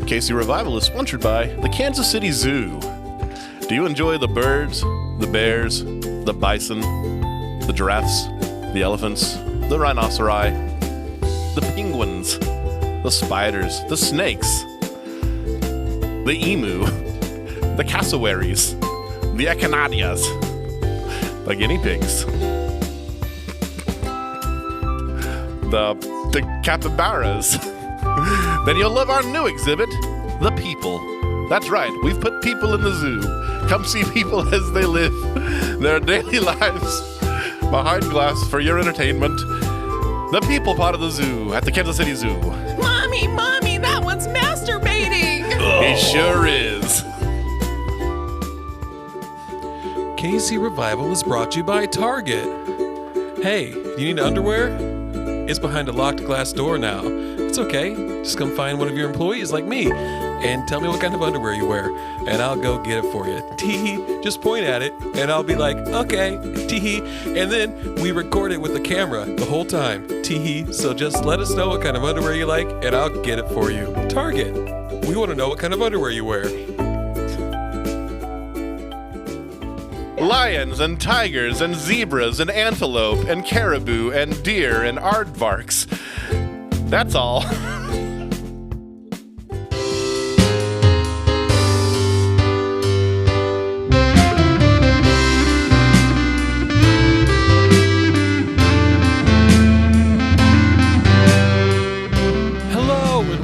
Casey Revival is sponsored by the Kansas City Zoo. Do you enjoy the birds, the bears, the bison, the giraffes, the elephants, the rhinoceri, the penguins, the spiders, the snakes, the emu, the cassowaries, the echinacea, the guinea pigs, the capybaras? Then you'll love our new exhibit, The People. That's right, we've put people in the zoo. Come see people as they live their daily lives behind glass for your entertainment. The People part of the zoo at the Kansas City Zoo. Mommy, that one's masturbating! He sure is. Casey Revival is brought to you by Target. Hey, you need underwear? It's behind a locked glass door now. It's okay. Just come find one of your employees like me and tell me what kind of underwear you wear, and I'll go get it for you. Tee-hee, just point at it, and I'll be like, okay, tee-hee, and then we record it with the camera the whole time. Tee-hee, so just let us know what kind of underwear you like, and I'll get it for you. Target, we want to know what kind of underwear you wear. Lions and tigers and zebras and antelope and caribou and deer and aardvarks. That's all.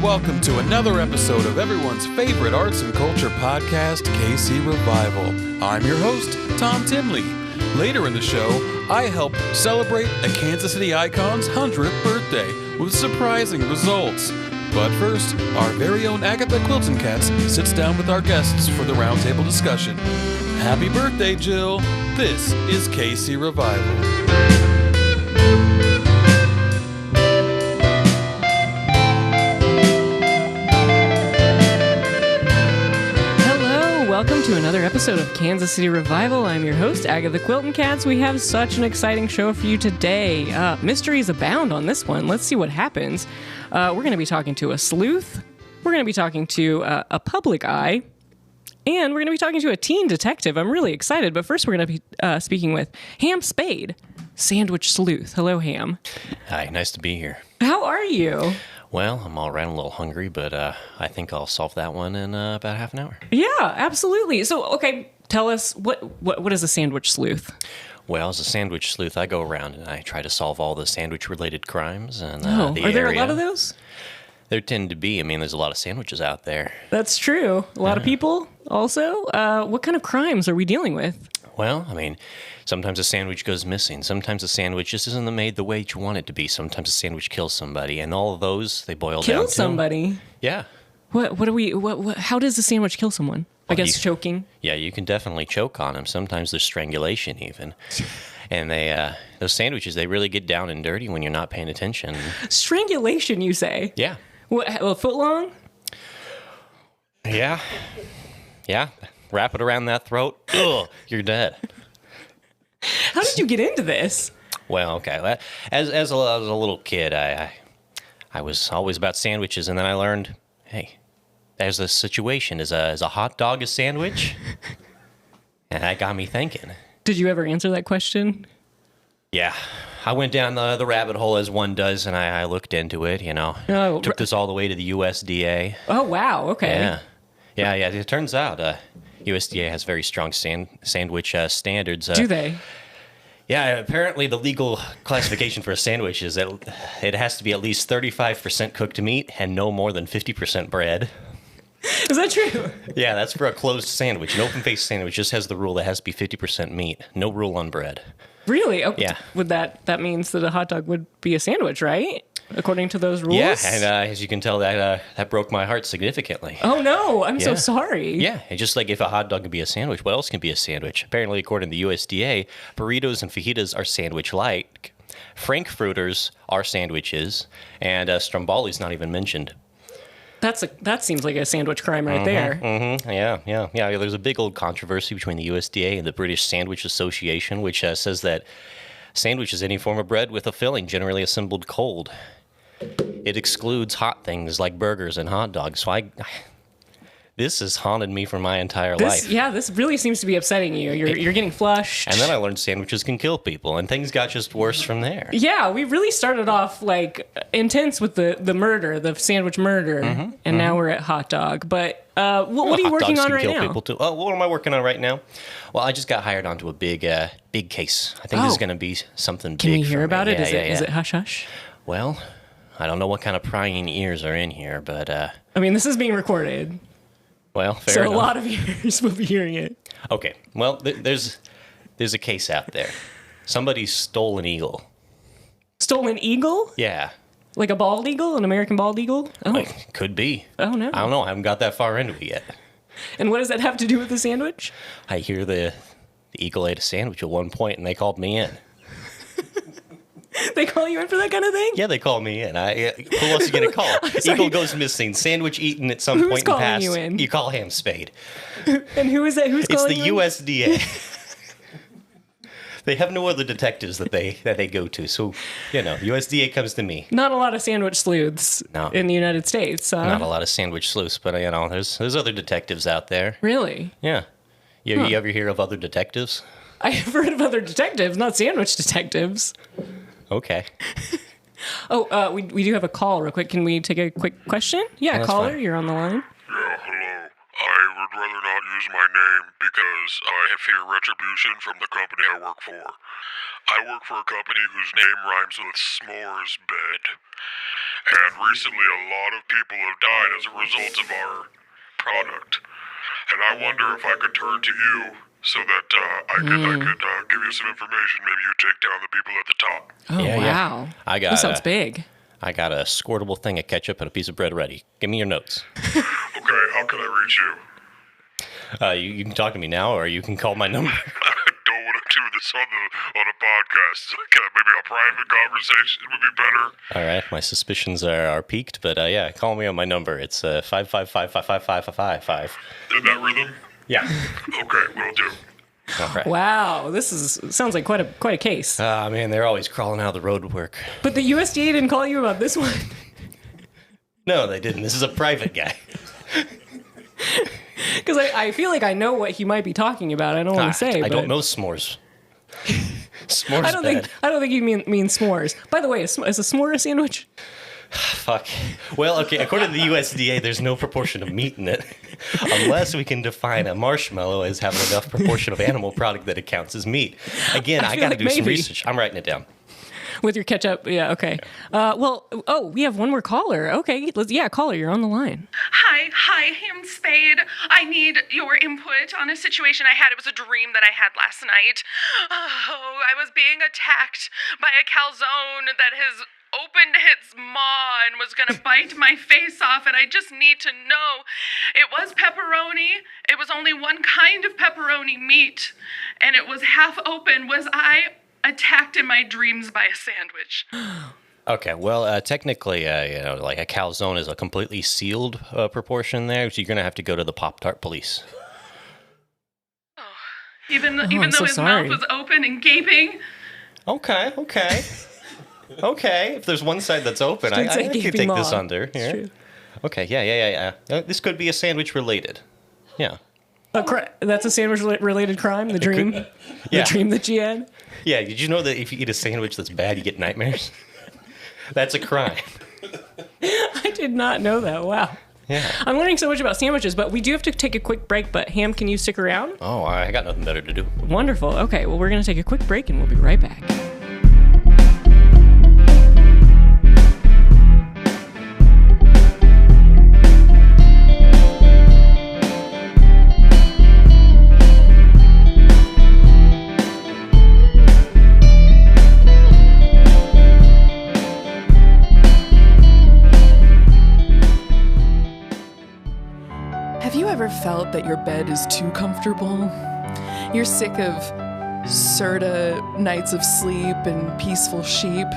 Welcome to another episode of everyone's favorite arts and culture podcast, KC Revival. I'm your host, Tom Timley. Later in the show, I help celebrate a Kansas City icon's 100th birthday with surprising results. But first, our very own Agatha Quilton Cats sits down with our guests for the roundtable discussion. Happy birthday, Jill. This is KC Revival. Welcome to another episode of Kansas City Revival. I'm your host, Agatha Quilton Cats. We have such an exciting show for you today. Mysteries abound on this one. Let's see what happens. We're going to be talking to a sleuth. We're going to be talking to a public eye. And we're going to be talking to a teen detective. I'm really excited. But first, we're going to be speaking with Ham Spade, Sandwich Sleuth. Hello, Ham. Hi, nice to be here. How are you? Well, I'm all right, a little hungry, but I think I'll solve that one in about half an hour. Yeah, absolutely. So, okay, tell us, what is a sandwich sleuth? Well, as a sandwich sleuth, I go around and I try to solve all the sandwich-related crimes. And are there a lot of those? There tend to be. I mean, there's a lot of sandwiches out there. That's true. A lot of people also. What kind of crimes are we dealing with? Well, I mean, sometimes a sandwich goes missing. Sometimes a sandwich just isn't made the way you want it to be. Sometimes a sandwich kills somebody. And all of those, they boil down to... Kill somebody? Yeah. What? How does a sandwich kill someone? I guess choking? Yeah, you can definitely choke on them. Sometimes there's strangulation even. And those sandwiches, they really get down and dirty when you're not paying attention. Strangulation, you say? Yeah. What, a foot long? Yeah. Wrap it around that throat. Ugh, you're dead. How did you get into this? Well, okay. As a little kid, I was always about sandwiches, and then I learned, hey, there's a situation. Is a hot dog a sandwich? And that got me thinking. Did you ever answer that question? Yeah. I went down the rabbit hole as one does, and I looked into it, Took this all the way to the USDA. Oh, wow. Okay. Yeah. It turns out USDA has very strong sandwich standards. Do they? Yeah, apparently the legal classification for a sandwich is that it has to be at least 35% cooked meat and no more than 50% bread. Is that true? Yeah, that's for a closed sandwich. An open-faced sandwich just has the rule that it has to be 50% meat. No rule on bread. Really? Oh, yeah. Would that means that a hot dog would be a sandwich, right? According to those rules? Yeah, and as you can tell, that broke my heart significantly. Oh, no. I'm so sorry. Yeah, and just like if a hot dog can be a sandwich, what else can be a sandwich? Apparently, according to the USDA, burritos and fajitas are sandwich-like. Frankfurters are sandwiches, and Stromboli's not even mentioned. That seems like a sandwich crime right there. Mm-hmm. Yeah. There's a big old controversy between the USDA and the British Sandwich Association, which says that sandwich is any form of bread with a filling, generally assembled cold. It excludes hot things like burgers and hot dogs. So This has haunted me for my entire This, life. yeah, this really seems to be upsetting you. You're getting flushed. And then I learned sandwiches can kill people, and things got just worse from there. Yeah, we really started off like intense with the murder, the sandwich murder, and now we're at hot dog. But what are you working on right now? People too. Oh, what am I working on right now? Well, I just got hired onto a big case. I think this is going to be something Can big. we hear for about me. it? Yeah, Is yeah. it hush hush? Well, I don't know what kind of prying ears are in here, but I mean, this is being recorded, well, fair so enough. a lot of ears will be hearing it. Okay, well, there's a case out there. Somebody stole an eagle. Stolen eagle? Yeah, Like a bald eagle, an American bald eagle? Oh, like, could be. oh no. I don't know. I haven't got that far into it yet. And what does that have to do with the sandwich? I hear the eagle ate a sandwich at one point, and they called me in. They call you in for that kind of thing? Yeah, they called me in. Who else are you going to call? Sorry. Eagle goes missing. Sandwich eaten at some Who's point in the calling past. you in? You call Ham Spade. And who is that? Who's It's calling the you in? USDA. They have no other detectives that they go to. So, USDA comes to me. Not a lot of sandwich sleuths No. in the United States. Not a lot of sandwich sleuths, but there's other detectives out there. Really? Yeah. You ever hear of other detectives? I have heard of other detectives, not sandwich detectives. Okay. Oh, we do have a call real quick. Can we take a quick question? Yeah, that's caller, fine. you're on the line. Yeah, hello. I would rather not use my name because I fear retribution from the company I work for. I work for a company whose name rhymes with s'mores bed. And recently a lot of people have died as a result of our product. And I wonder if I could turn to you so that I could give you some information. Maybe you take down the people at the top. Oh, Yeah, yeah. wow. I got That sounds big. I got a squirtable thing of ketchup and a piece of bread ready. Give me your notes. Okay, how can I reach you? You can talk to me now, or you can call my number. I don't want to do this on a podcast. Maybe a private conversation would be better. All right, my suspicions are peaked, but yeah, call me on my number. It's 555-555-555. In that rhythm? Yeah. Okay, will do. All right. Wow, sounds like quite a case. Ah, man, they're always crawling out of the road to work. But the USDA didn't call you about this one. No, they didn't. This is a private guy. Because I feel like I know what he might be talking about. I don't want to say. I but don't know s'mores. S'mores I don't bad. think you mean s'mores. By the way, is a s'more a sandwich? Fuck. Well, okay, according to the USDA, there's no proportion of meat in it. Unless we can define a marshmallow as having enough proportion of animal product that it counts as meat. Again, I feel got to like do some maybe. research. I'm writing it down. With your ketchup? Yeah, okay. We have one more caller. Okay, caller, you're on the line. Hi, Ham Spade. I need your input on a situation I had. It was a dream that I had last night. Oh, I was being attacked by a calzone that has opened its maw and was gonna bite my face off, and I just need to know. It was pepperoni. It was only one kind of pepperoni meat, and it was half open. Was I attacked in my dreams by a sandwich? Okay, well, technically, like a calzone is a completely sealed proportion there, so you're going to have to go to the Pop-Tart police. Even I'm though so his sorry. mouth was open and gaping. Okay. Okay, if there's one side that's open, Didn't say I can gaping take this maw. under. It's Here. true. Okay, yeah. This could be a sandwich related. Yeah. That's a sandwich-related crime. The dream, Yeah. the dream that you had. Yeah, did you know that if you eat a sandwich that's bad, you get nightmares? That's a crime. I did not know that. Wow. Yeah. I'm learning so much about sandwiches, but we do have to take a quick break. But Ham, can you stick around? Oh, I got nothing better to do. Wonderful. Okay, well, we're going to take a quick break and we'll be right back. Have you ever felt that your bed is too comfortable? You're sick of Serta nights of sleep and peaceful sheep?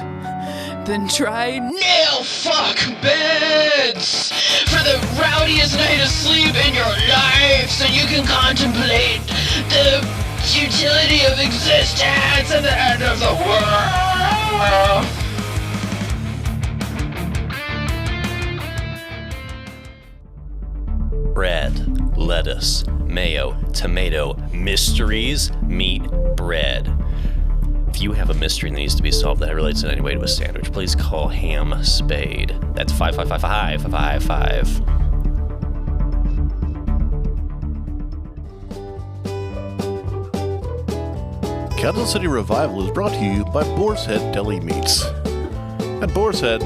Then try Nail fuck beds for the rowdiest night of sleep in your life, so you can contemplate the futility of existence and the end of the world. bread, lettuce, mayo, tomato, mysteries, meat, bread. If you have a mystery that needs to be solved that relates in any way to a sandwich, please call Ham Spade. That's 555-555. Kansas City Revival is brought to you by Boar's Head Deli Meats. At Boar's Head,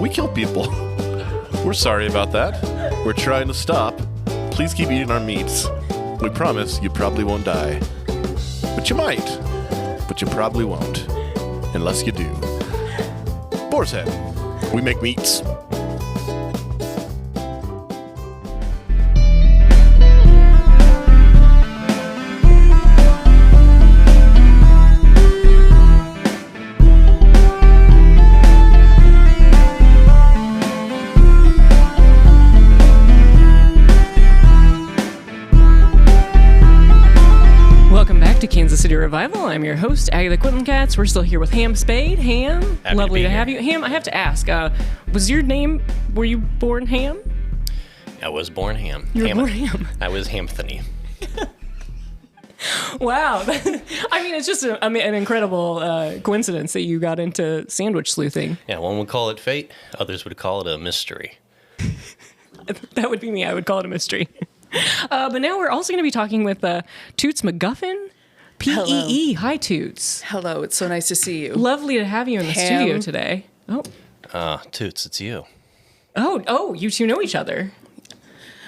we kill people. We're sorry about that. We're trying to stop. Please keep eating our meats. We promise you probably won't die. But you might. But you probably won't. Unless you do. Boar's Head. We make meats. Kansas City Revival. I'm your host, Agatha Quinton-Katz. We're still here with Ham Spade. Ham, Happy lovely to to be have here. you. Ham, I have to ask, was your name, were you born Ham? I was born Ham. You were born Ham. I was Hamthony. Wow. I mean, it's just an incredible coincidence that you got into sandwich sleuthing. Yeah, one would call it fate. Others would call it a mystery. That would be me. I would call it a mystery. But now we're also going to be talking with Toots McGuffin. P-E-E. Hi, Toots. Hello, it's so nice to see you. Lovely to have you in the Ham. studio today. Toots, it's you. Oh, you two know each other.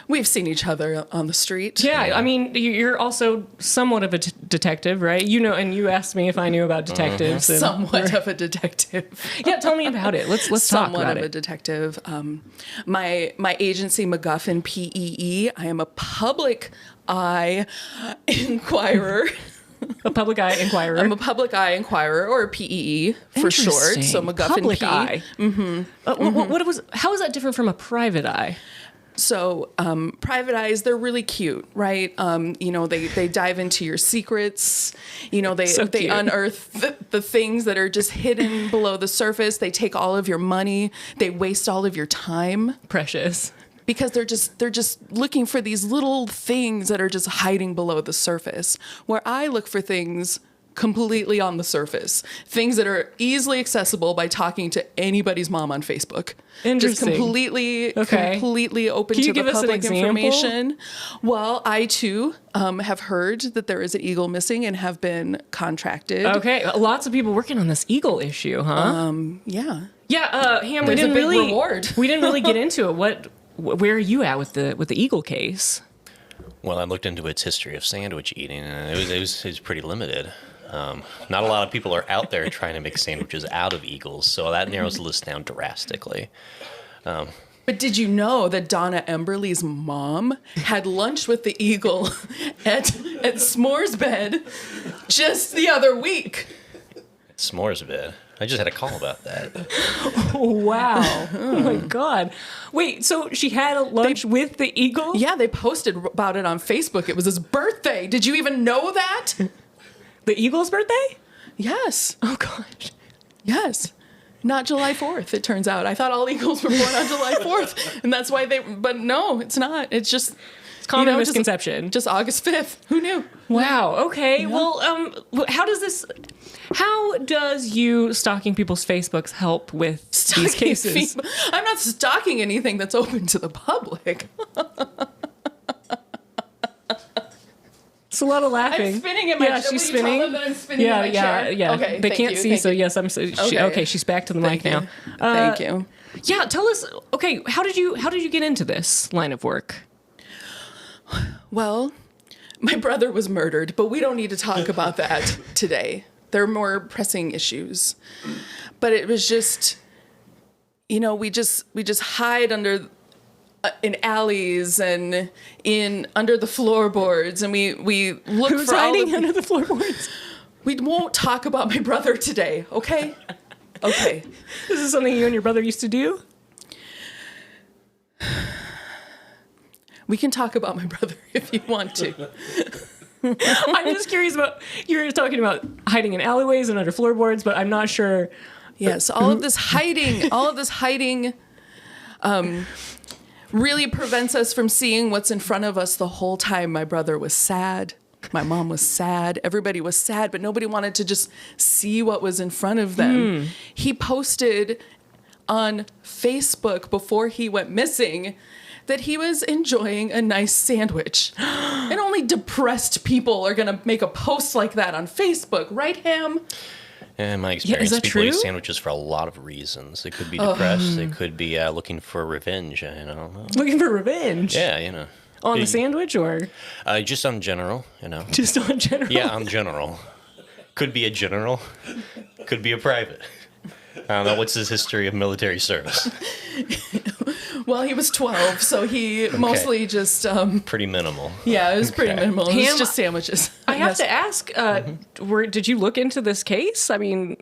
We've seen each other on the street. Yeah, I mean, you're also somewhat of a detective, right? You know, and you asked me if I knew about detectives. And Somewhat of a detective. yeah, tell me about it. Let's talk Somewhat about of a it. detective. My agency, McGuffin, P-E-E. I am a public eye inquirer. A public eye inquirer. I'm a public eye inquirer, or PEE for short. So Interesting. McGuffin Public P. eye. How is that different from a private eye? So private eyes, they're really cute, right? They dive into your secrets. They So cute. unearth the things that are just hidden below the surface. They take all of your money. They waste all of your time. Precious. Because they're just looking for these little things that are just hiding below the surface. Where I look for things completely on the surface, things that are easily accessible by talking to anybody's mom on Facebook. Just Interesting. completely open Can you to give the us an public example? information. Well, I too have heard that there is an eagle missing and have been contracted. Okay, lots of people working on this eagle issue, huh? Yeah. Yeah, Ham, There's a big reward. We didn't really get into it. Where are you at with the eagle case? Well, I looked into its history of sandwich eating, and it was pretty limited. Not a lot of people are out there trying to make sandwiches out of eagles, so that narrows the list down drastically. But did you know that Donna Emberley's mom had lunch with the eagle at S'more's Bed just the other week? S'mores bed. I just had a call about that. Wow. Oh my God. Wait, so she had a lunch with the eagle? Yeah, they posted about it on Facebook. It was his birthday. Did you even know that? The eagle's birthday? Yes. Oh gosh. Yes. Not July 4th, it turns out. I thought all eagles were born on July 4th. And that's why but no, it's not. It's just... It's common just- misconception. Just August 5th. Who knew? Wow. Okay. Yeah. Well, how does you stalking people's Facebooks help with these cases? I'm not stalking anything that's open to the public. It's a lot of laughing. I'm spinning in my chair. Yeah, she's Will you tell spinning. them that I'm spinning in my chair? Yeah. Okay, they thank can't you, see, thank so you. yes, okay, she's back to the mic now. Thank you. Yeah, tell us. Okay, how did you get into this line of work? Well, my brother was murdered, but we don't need to talk about that today. There are more pressing issues. But it was just, we just hide under in alleys and under the floorboards, and we look Who's for hiding under the floorboards? We won't talk about my brother today, okay? Okay. This is something you and your brother used to do? We can talk about my brother if you want to. I'm just curious about, you're talking about hiding in alleyways and under floorboards, but I'm not sure. Yes, all of this hiding really prevents us from seeing what's in front of us the whole time. My brother was sad. My mom was sad. Everybody was sad, but nobody wanted to just see what was in front of them. He posted on Facebook before he went missing that he was enjoying a nice sandwich. And only depressed people are going to make a post like that on Facebook, right, Ham? In my experience, that people eat true? sandwiches for a lot of reasons. It could be depressed. It could be looking for revenge. Looking for revenge? Yeah. On the sandwich or Just on general, just on general? Yeah, on general. Could be a general. Could be a private. I don't know. What's his history of military service? Well, he was 12, so he mostly just... Pretty minimal. Yeah, it was pretty minimal. It Ham, was just sandwiches. I have to ask, did you look into this case? I mean,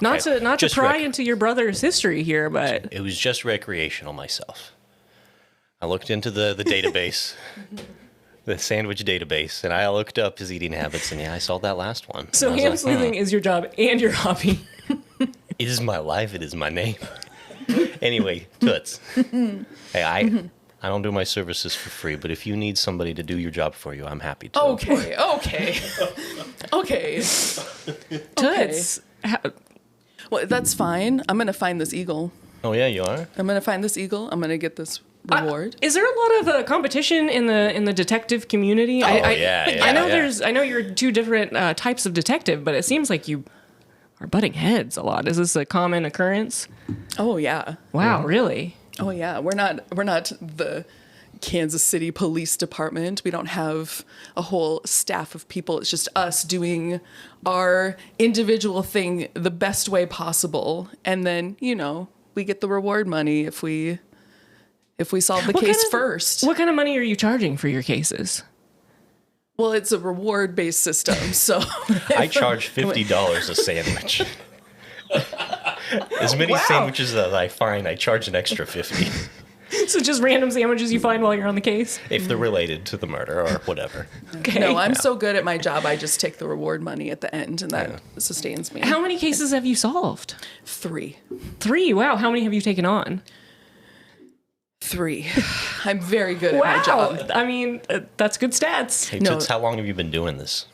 not to Just pry into your brother's history here, but... It was just recreational myself. I looked into the database, the sandwich database, and I looked up his eating habits, and I saw that last one. So And I ham was like, sleuthing is your job and your hobby. It is my life. It is my name. Anyway, Toots. Hey, I don't do my services for free, but if you need somebody to do your job for you, I'm happy to. Okay. Toots. Well, that's fine. I'm going to find this eagle. Oh, yeah, you are? I'm going to find this eagle. I'm going to get this reward. Is there a lot of competition in the detective community? I know you're two different types of detective, but it seems like you are butting heads a lot. Is this a common occurrence? Oh, yeah. Wow, really? Oh, yeah. We're not the Kansas City Police Department. We don't have a whole staff of people. It's just us doing our individual thing the best way possible. And then, we get the reward money if we solve the case first. What kind of money are you charging for your cases? Well, it's a reward-based system, so... I charge $50 a sandwich. As many sandwiches as I find, I charge an extra $50. So just random sandwiches you find while you're on the case? If they're related to the murder or whatever. Okay. No, I'm so good at my job, I just take the reward money at the end, and that sustains me. How many cases have you solved? 3. 3. Wow. How many have you taken on? 3. I'm very good at my job. I mean, that's good stats. Hey, No. Toots, how long have you been doing this?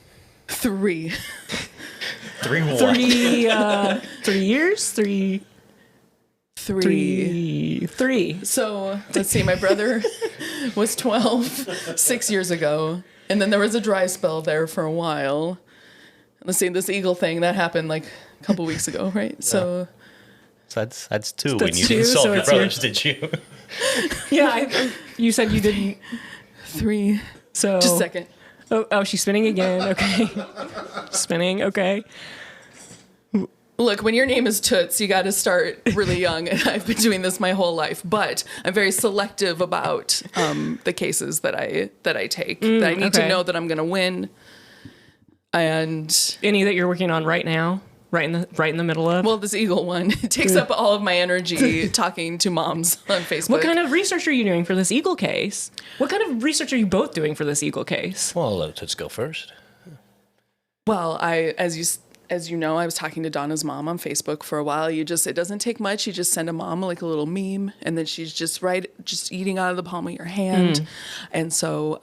3. 3 what? 3 years? 3. 3. So, let's see, my brother was 12 6 years ago, and then there was a dry spell there for a while. Let's see, this eagle thing, that happened like a couple weeks ago, right? So that's 2 when That's you 2, didn't solve so your it's your- brothers, did you? Yeah, you said you didn't. 3. So Just a second. Oh, she's spinning again. Okay, spinning. Okay. Look, when your name is Toots, you got to start really young, and I've been doing this my whole life. But I'm very selective about the cases that I take. That I need to know that I'm going to win. And Any that you're working on right now, right in the middle of. well, this eagle one it takes up all of my energy talking to moms on Facebook. What kind of research are you doing for this eagle case? What kind of research are you both doing for this eagle case? Well, let Toots go first. Well, as you know, I was talking to Donna's mom on Facebook for a while. It doesn't take much. You just send a mom like a little meme, and then she's just eating out of the palm of your hand. And so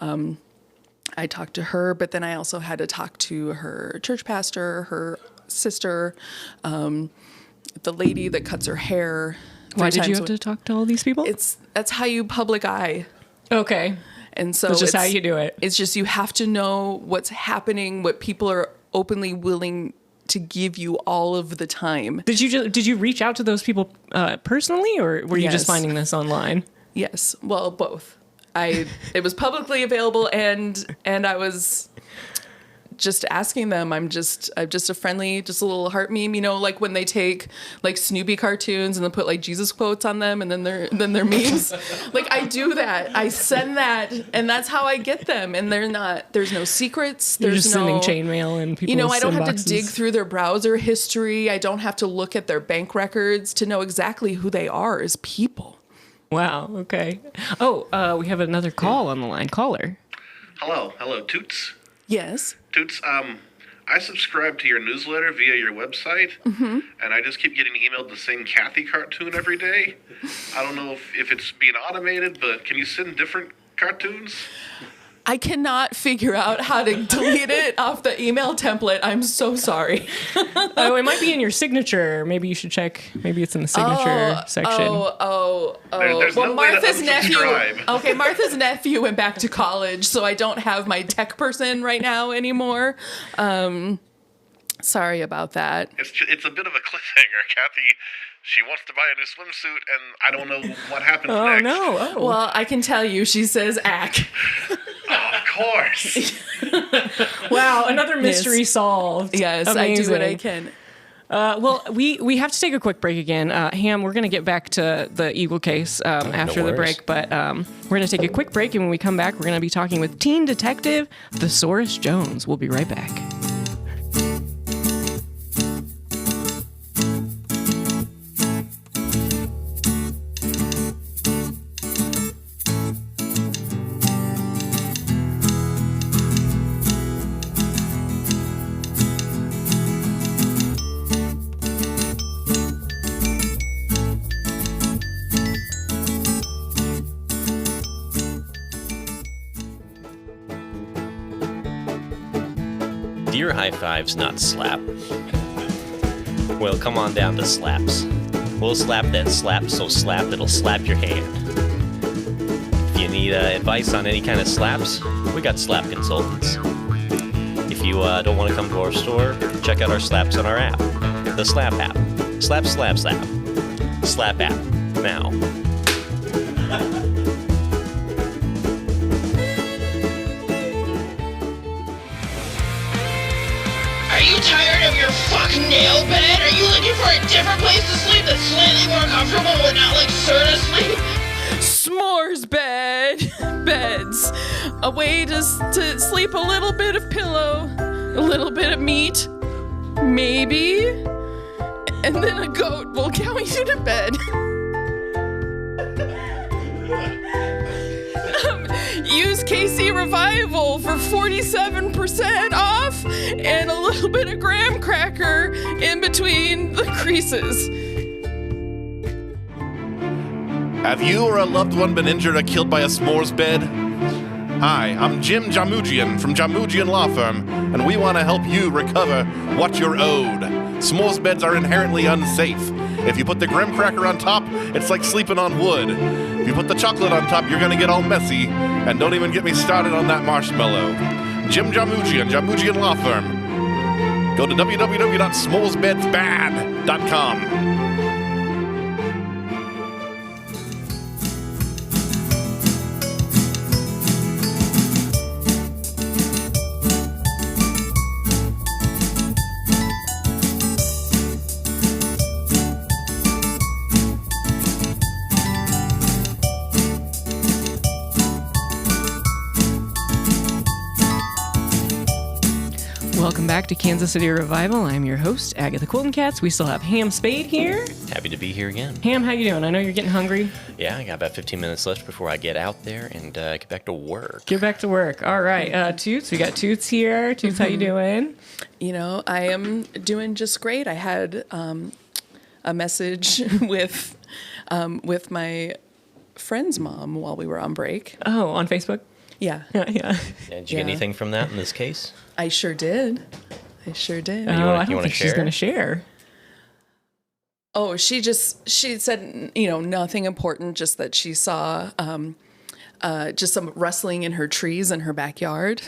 I talked to her, but then I also had to talk to her church pastor, her sister, the lady that cuts her hair. Why did you have to talk to all these people? That's how you public eye. Okay. And so That's just how you do it. It's just you have to know what's happening, what people are openly willing to give you all of the time. Did you reach out to those people personally, or were you just Yes. finding this online? Yes. Well, both. It was publicly available, and I was just asking them. I'm just a friendly, just a little heart meme, like when they take like Snoopy cartoons and then put like Jesus quotes on them, and then they're memes. Like I do that. I send that, and that's how I get them. And there's no secrets. You're There's just sending chainmail and people. I don't have to dig through their browser history. I don't have to look at their bank records to know exactly who they are as people. Wow. Okay. Oh, we have another call on the line. Caller. Hello, Toots. Yes. Toots, I subscribe to your newsletter via your website, and I just keep getting emailed the same Kathy cartoon every day. I don't know if it's being automated, but can you send different cartoons? I cannot figure out how to delete it off the email template. I'm so sorry. Oh, it might be in your signature. Maybe you should check. Maybe it's in the signature section. There's no way to unsubscribe. Okay, Martha's nephew went back to college, so I don't have my tech person right now anymore. Sorry about that. It's a bit of a cliffhanger. Kathy, she wants to buy a new swimsuit, and I don't know what happens next. Oh, no. Oh. Well, I can tell you, she says ack. Of course. Wow, another mystery solved. Yes, Amazing. I do what I can. Well, we have to take a quick break again. Ham, we're going to get back to the Eagle case after the break, but we're going to take a quick break, and when we come back, we're going to be talking with teen detective Thesaurus Jones. We'll be right back. Dear high fives, not slap. Well, come on down to slaps. We'll slap that slap so slap it'll slap your hand. If you need advice on any kind of slaps, we got slap consultants. If you don't want to come to our store, check out our slaps on our app, the Slap app. Slap, slap, slap. Slap app. Now. Are you tired of your fucking nail bed? Are you looking for a different place to sleep that's slightly more comfortable but not like Serta sleep? S'mores beds. A way to sleep a little bit of pillow, a little bit of meat, maybe, and then a goat will carry you to bed. Use KC Revival for 47% off and a little bit of graham cracker in between the creases. Have you or a loved one been injured or killed by a s'mores bed? Hi, I'm Jim Jamujian from Jamujian Law Firm, and we want to help you recover what you're owed. S'mores beds are inherently unsafe. If you put the graham cracker on top, it's like sleeping on wood. If you put the chocolate on top, you're gonna get all messy. And don't even get me started on that marshmallow. Jim Jamujian, Jamujian Law Firm. Go to www.s'moresbedsbad.com. Welcome back to Kansas City Revival. I'm your host, Agatha Quilton Cats. We still have Ham Spade here. Happy to be here again. Ham, how you doing? I know you're getting hungry. Yeah, I got about 15 minutes left before I get out there and get back to work. Get back to work. All right. Toots, we got Toots here. Toots, how you doing? You know, I am doing just great. I had a message with my friend's mom while we were on break. Oh, on Facebook? Yeah. Yeah. Yeah, did you get anything from that in this case? I sure did. I did. I don't wanna think she's share? going to share. Oh, she said, you know, nothing important, just that she saw just some rustling in her trees in her backyard.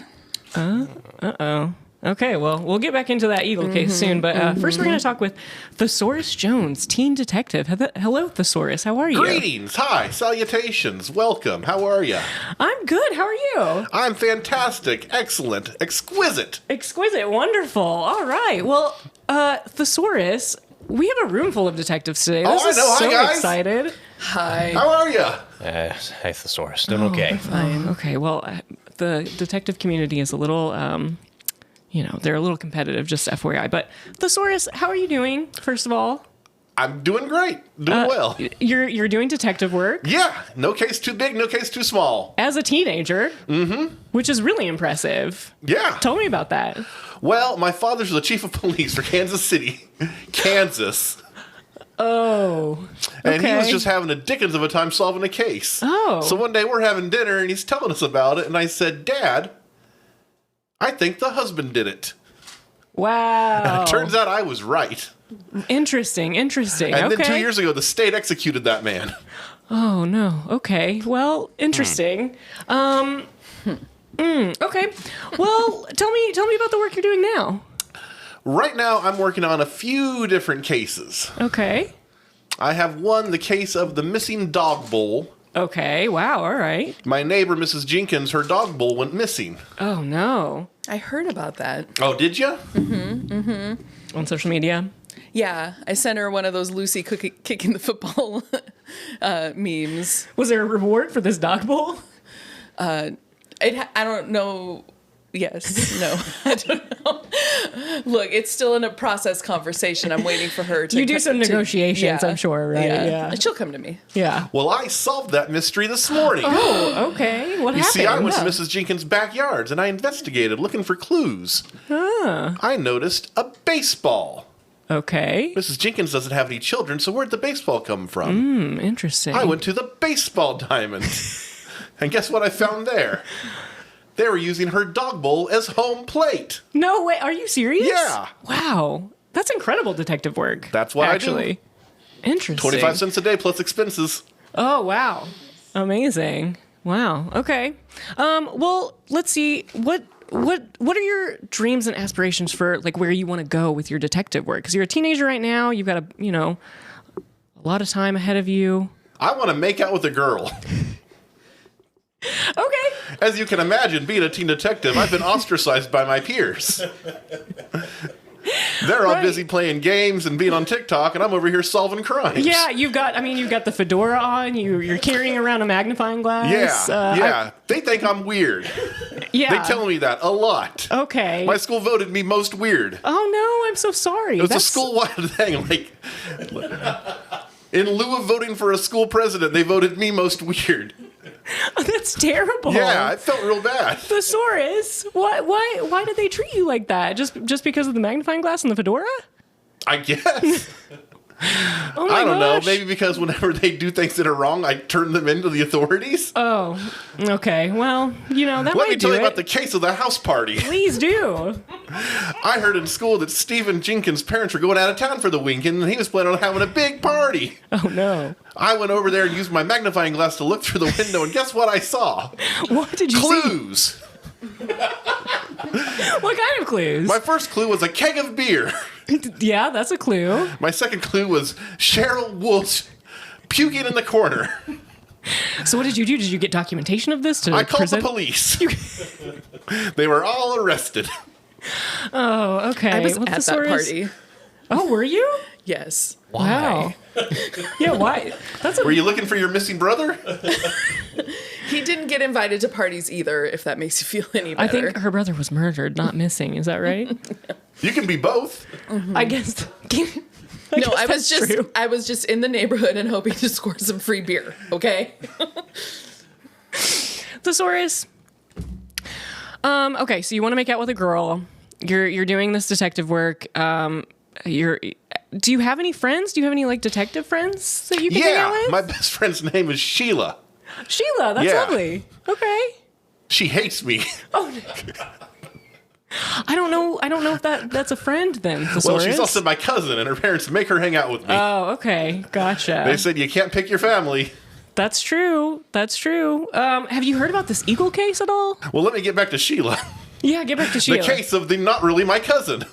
Uh-oh. Okay, well, we'll get back into that Eagle case soon, but first we're going to talk with Thesaurus Jones, teen detective. Hello, Thesaurus. How are you? Greetings, hi, salutations, welcome. How are you? I'm good. How are you? I'm fantastic, excellent, exquisite. Exquisite. Wonderful. All right. Well, Thesaurus, we have a room full of detectives today. Oh, This I is know. Hi, so guys. excited. Hi. How are you? Hey, Thesaurus, doing okay. Fine. Okay, well, the detective community is a little, they're a little competitive, just FYI. But Thesaurus, how are you doing, first of all? I'm doing great. Doing well. You're doing detective work Yeah. No case too big, no case too small. as a teenager, which is really impressive. Yeah. Tell me about that. Well, my father's the chief of police for Kansas City, Kansas. Oh, And he was okay. just having a dickens of a time solving a case. Oh. So one day we're having dinner and he's telling us about it. And I said, Dad, I think the husband did it. Wow. It turns out I was right. Interesting. And Okay. then 2 years ago, the state executed that man. Oh no. Okay. Well, interesting. Okay. Well, tell me about the work you're doing now. Right now, I'm working on a few different cases. Okay. I have one, the case of the missing dog bowl. Okay. Wow. All right. My neighbor, Mrs. Jenkins, her dog bowl went missing. Oh no. I heard about that. Oh, did you? On social media. Yeah, I sent her one of those Lucy kicking the football memes. Was there a reward for this dog bowl? I don't know. Yes, no, I don't know. Look, it's still in a process conversation. I'm waiting for her to. You do some negotiations, I'm sure, right? Yeah. She'll come to me. Yeah. Well, I solved that mystery this morning. Oh, okay. What You happened? see, I went to Mrs. Jenkins' backyards and I investigated, looking for clues. I noticed a baseball. Okay. Mrs. Jenkins doesn't have any children, so where'd the baseball come from? Interesting. I went to the baseball diamond. And guess what I found there? They were using her dog bowl as home plate. No way. Are you serious? Yeah. Wow. That's incredible detective work. That's what I do. actually. Interesting. 25 cents a day plus expenses. Oh, wow. Amazing. Wow. Okay. Well, let's see. What are your dreams and aspirations for like where you want to go with your detective work? Because you're a teenager right now. You've got a lot of time ahead of you. I want to make out with a girl. Okay. As you can imagine, being a teen detective, I've been ostracized by my peers. They're all Right. busy playing games and being on TikTok, and I'm over here solving crimes. Yeah, you've got the fedora on. You're carrying around a magnifying glass. Yeah. They think I'm weird. Yeah. They tell me that a lot. Okay. My school voted me most weird. Oh no, I'm so sorry. It was a school-wide thing. Like, in lieu of voting for a school president, they voted me most weird. That's terrible. Yeah, I felt real bad. Thesaurus. Why did they treat you like that? Just because of the magnifying glass and the fedora? I guess. Oh my I don't know. gosh. Maybe because whenever they do things that are wrong, I turn them into the authorities. Oh, okay. Well, that Let might me do tell you it. about the case of the house party. Please do. I heard in school that Stephen Jenkins' parents were going out of town for the weekend, and he was planning on having a big party. Oh no. I went over there and used my magnifying glass to look through the window, and guess what I saw? What did you see? Clues. What kind of clues? My first clue was a keg of beer. Yeah, that's a clue. My second clue was Cheryl Wolf puking in the corner. So what did you do? Did you get documentation of this to I called present? the police. They were all arrested. Oh, okay. I was What at that thesaurus? party. Oh, were you? Yes. Wow. Yeah, why? That's Were you looking for your missing brother? He didn't get invited to parties either, if that makes you feel any better. I think her brother was murdered, not missing. Is that right? You can be both. I guess. No, I was that's true. just in the neighborhood and hoping to score some free beer. Okay. Thesaurus. Okay, so you want to make out with a girl. You're doing this detective work. Do you have any friends? Do you have any like detective friends that you can hang out Yeah, with? my best friend's name is Sheila. Sheila, that's Yeah. lovely. Okay. She hates me. Oh. I don't know if that's a friend then. Well, Thesaurus. she's also my cousin, and her parents make her hang out with me. Oh, okay, gotcha. They said you can't pick your family. That's true. That's true. Have you heard about this Eagle case at all? Well, let me get back to Sheila. Yeah, get back to Sheila. The case of the not really my cousin.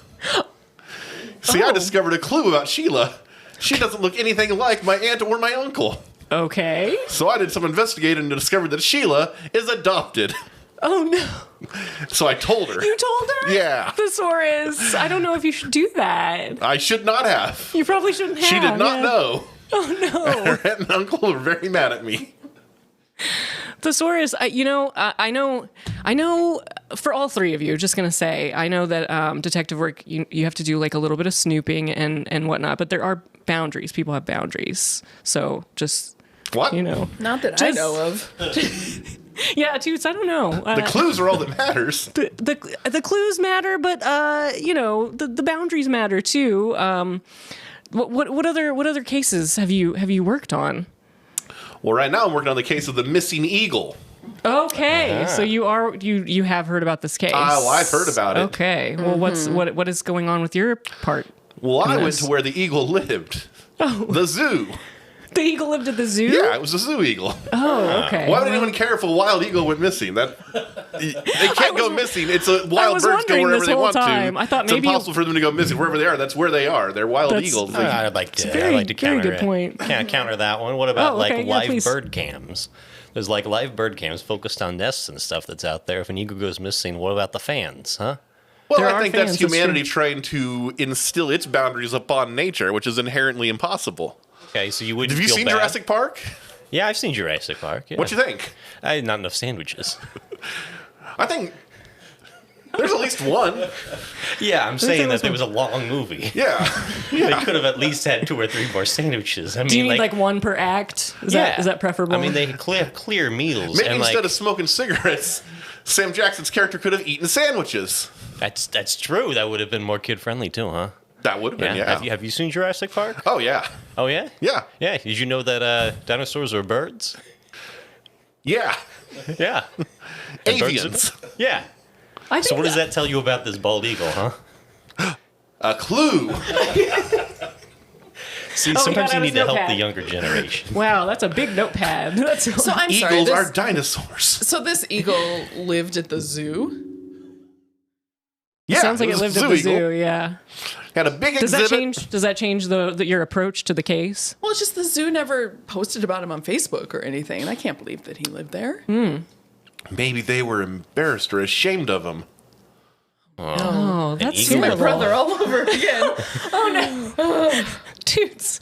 See, I Oh. discovered a clue about Sheila. She doesn't look anything like my aunt or my uncle. Okay. So I did some investigating and discovered that Sheila is adopted. Oh no. So I told her. You told her? Yeah. Thesaurus. I don't know if you should do that. I should not have. You probably shouldn't have. She did not yeah. know. Oh no. Her aunt and uncle were very mad at me. Thesaurus, I know for all three of you, just going to say, I know that detective work, you have to do like a little bit of snooping and whatnot, but there are boundaries. People have boundaries. So just, What? Not that I Just- know of. yeah, Toots, I don't know. The clues are all that matters. The clues matter, but the boundaries matter too. What other cases have you worked on? Well, right now I'm working on the case of the missing eagle. Okay, so you have heard about this case. Well, I've heard about it. Okay, well, what is going on with your part? Well, I went Yes. to where the eagle lived. Oh, The zoo. the eagle lived at the zoo. Yeah, it was a zoo eagle. Oh, okay. Why would anyone care if a wild eagle went missing? They can't go missing. It's a wild was birds go wondering wherever this they whole want time. to. I thought it's maybe- impossible for them to go missing wherever they are. That's where they are. They're wild That's- eagles. I'd like to. very- I'd like to very counter good it. point. Can't counter that one. What about Oh, okay, like yeah, live please. bird cams? There's like live bird cams focused on nests and stuff that's out there. If an eagle goes missing, what about the fans, huh? Well, There I are think fans, that's that's humanity true. trying to instill its boundaries upon nature, which is inherently impossible. Okay, so you wouldn't Have you feel seen bad. Jurassic Park? Yeah, I've seen Jurassic Park. Yeah. What you think? I had not enough sandwiches. I think there's at least one. Yeah, I'm saying that there was a long movie. Yeah. They could have at least had 2 or 3 more sandwiches. I mean, Do you need like one per act? Is that preferable? I mean, they clear meals. Maybe and instead like, of smoking cigarettes, Sam Jackson's character could have eaten sandwiches. that's true. That would have been more kid friendly too, huh? That would have been, yeah. Have you seen Jurassic Park? Oh, yeah. Oh yeah. Yeah. Yeah. Did you know that dinosaurs are birds? Yeah. Yeah. And birds are- Avians. Yeah. I think So what does that tell you about this bald eagle, huh? A clue. See, Oh, sometimes yeah, you that need to was help the notepad. younger generation. Wow, that's a big notepad. That's So I'm sorry. Eagles This, are dinosaurs. so this eagle lived at the zoo? Yeah, sounds like it was a lived at the eagle. zoo. Yeah. Had a big Does exhibit. that change your approach to the case? Well, it's just the zoo never posted about him on Facebook or anything, and I can't believe that he lived there. Maybe they were embarrassed or ashamed of him. Oh, that's eagle. My terrible. brother all over again. Toots.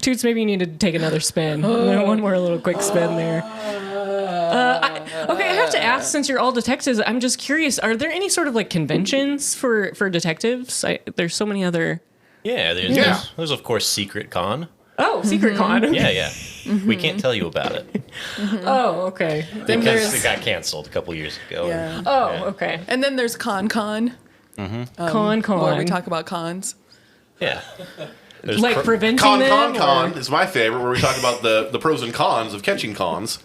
Toots, maybe you need to take another spin. One more little quick spin there. Okay, I have to ask, since you're all detectives, I'm just curious, are there any sort of like conventions for detectives? There's so many other... Yeah, Yeah. there's of course Secret Con. Oh, Secret Con. Yeah, yeah. We can't tell you about it Oh, okay. because it got canceled a couple years ago. Yeah. Oh, okay. And then there's Con, Con. where we talk about cons. Yeah. There's Like preventing Con, them? con or- is my favorite, where we talk about the pros and cons of catching cons.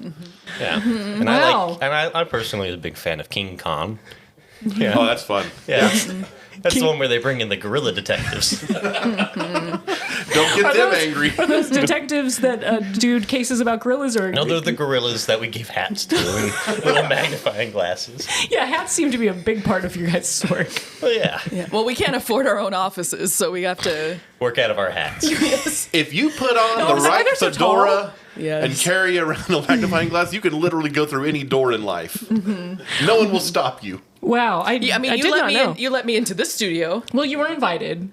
Yeah. And Wow. I personally am a big fan of King Kong. Oh, that's fun. Yeah. That's the one where they bring in the gorilla detectives. Don't get them angry. Are those detectives that do cases about gorillas? Or No, they're the gorillas that we give hats to and little magnifying glasses. Yeah, hats seem to be a big part of your guys' work. Oh, yeah. Yeah. Well, we can't afford our own offices, so we have to. Work out of our hats. If you put on Oh, the is that why right they're so fedora Yes. and carry around a magnifying glass, you can literally go through any door in life. No one will stop you. Wow, I Yeah, I mean, I you did let not me know. in, you let me into this studio. Well, you were invited. you-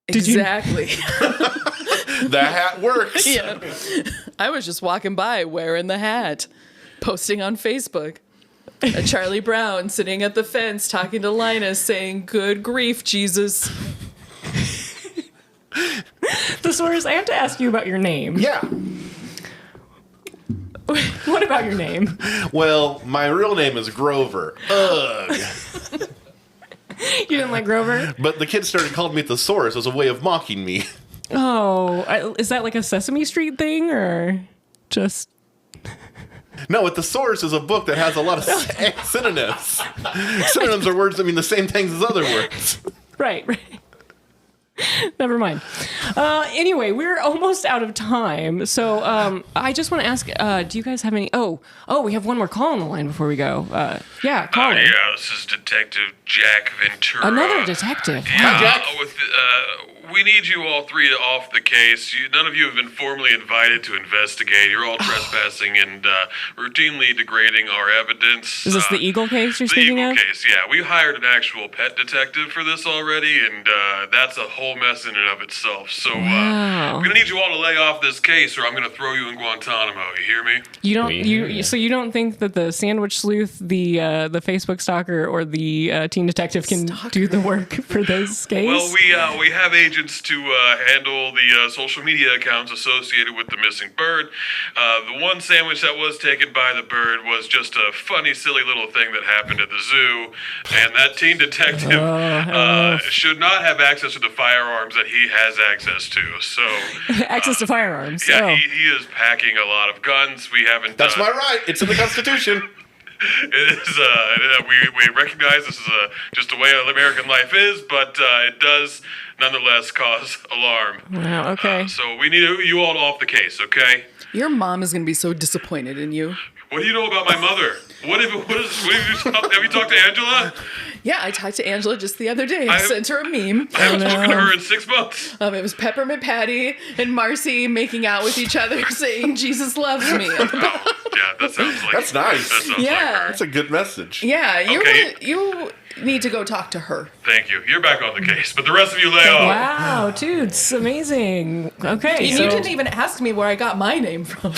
Exactly. The hat works. Yeah. I was just walking by wearing the hat, posting on Facebook. A Charlie Brown sitting at the fence talking to Linus saying, "Good grief, Jesus." Thesaurus, I have to ask you about your name. Yeah. What about your name? Well, my real name is Grover. Ugh. You didn't like Grover? But the kids started calling me Thesaurus as a way of mocking me. Oh, is that like a Sesame Street thing or just... No, a thesaurus is a book that has a lot of synonyms. Synonyms are words that mean the same things as other words. Right. Never mind. Anyway, we're almost out of time. So I just want to ask, do you guys have any... Oh, we have one more call on the line before we go. Yeah, call in. Yeah, this is Detective Jack Ventura. Another detective. Yeah, Jack. we need you all three off the case. None of you have been formally invited to investigate. You're all trespassing and routinely degrading our evidence. Is this the Eagle case you're The speaking Eagle of? case, yeah. We hired an actual pet detective for this already, and that's a whole mess in and of itself. So Wow. I'm gonna need you all to lay off this case, or I'm gonna throw you in Guantanamo. You hear me? So you don't think that the sandwich sleuth, the Facebook stalker, or the teen detective can do the work for this case? Well, we have Agent agents to handle the social media accounts associated with the missing bird. The one sandwich that was taken by the bird was just a funny, silly little thing that happened at the zoo, and that teen detective should not have access to the firearms that he has access to. So Access to firearms. yeah, Oh. he is packing a lot of guns. We haven't. That's my right. It's in the Constitution. It is. We recognize this is just the way American life is, but it does nonetheless cause alarm. Wow, okay. So we need you all off the case, okay? Your mom is going to be so disappointed in you. What do you know about my mother? What have you talked to Angela? Yeah, I talked to Angela just the other day. I I have- sent her a meme. I haven't spoken to her in 6 months. It was Peppermint Patty and Marcy making out with each other saying, Jesus loves me. Yeah, that sounds like. That's nice. That sounds Yeah. like her. That's a good message. Yeah, Okay. you need to go talk to her. Thank you. You're back on the case, but the rest of you lay off. Wow, Toots, amazing. Okay, And so you didn't even ask me where I got my name from.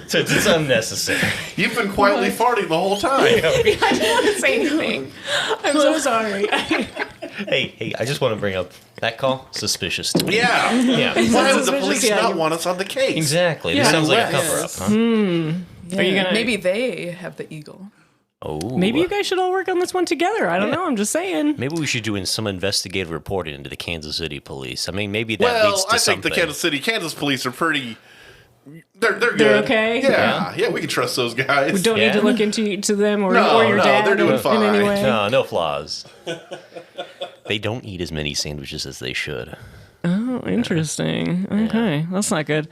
So it's unnecessary. You've been quietly farting the whole time. I didn't want to say anything. I'm so sorry. Hey, I just want to bring up that call. Suspicious to me. Yeah. Yeah. Why would the Suspicious, police yeah, not you- want us on the case? Exactly. This Yeah. sounds like a Yes. cover-up, huh? Are you gonna? Maybe they have the eagle. Oh. Maybe you guys should all work on this one together. I don't know. I'm just saying. Maybe we should do some investigative reporting into the Kansas City police. I mean, maybe that Well, leads to I think something. the Kansas police are pretty. They're good. They're okay? Yeah, we can trust those guys. We don't need Yeah. to look into them or No, your no, dad they're doing in fine. any way. No flaws. They don't eat as many sandwiches as they should. Oh, interesting. Okay, that's not good.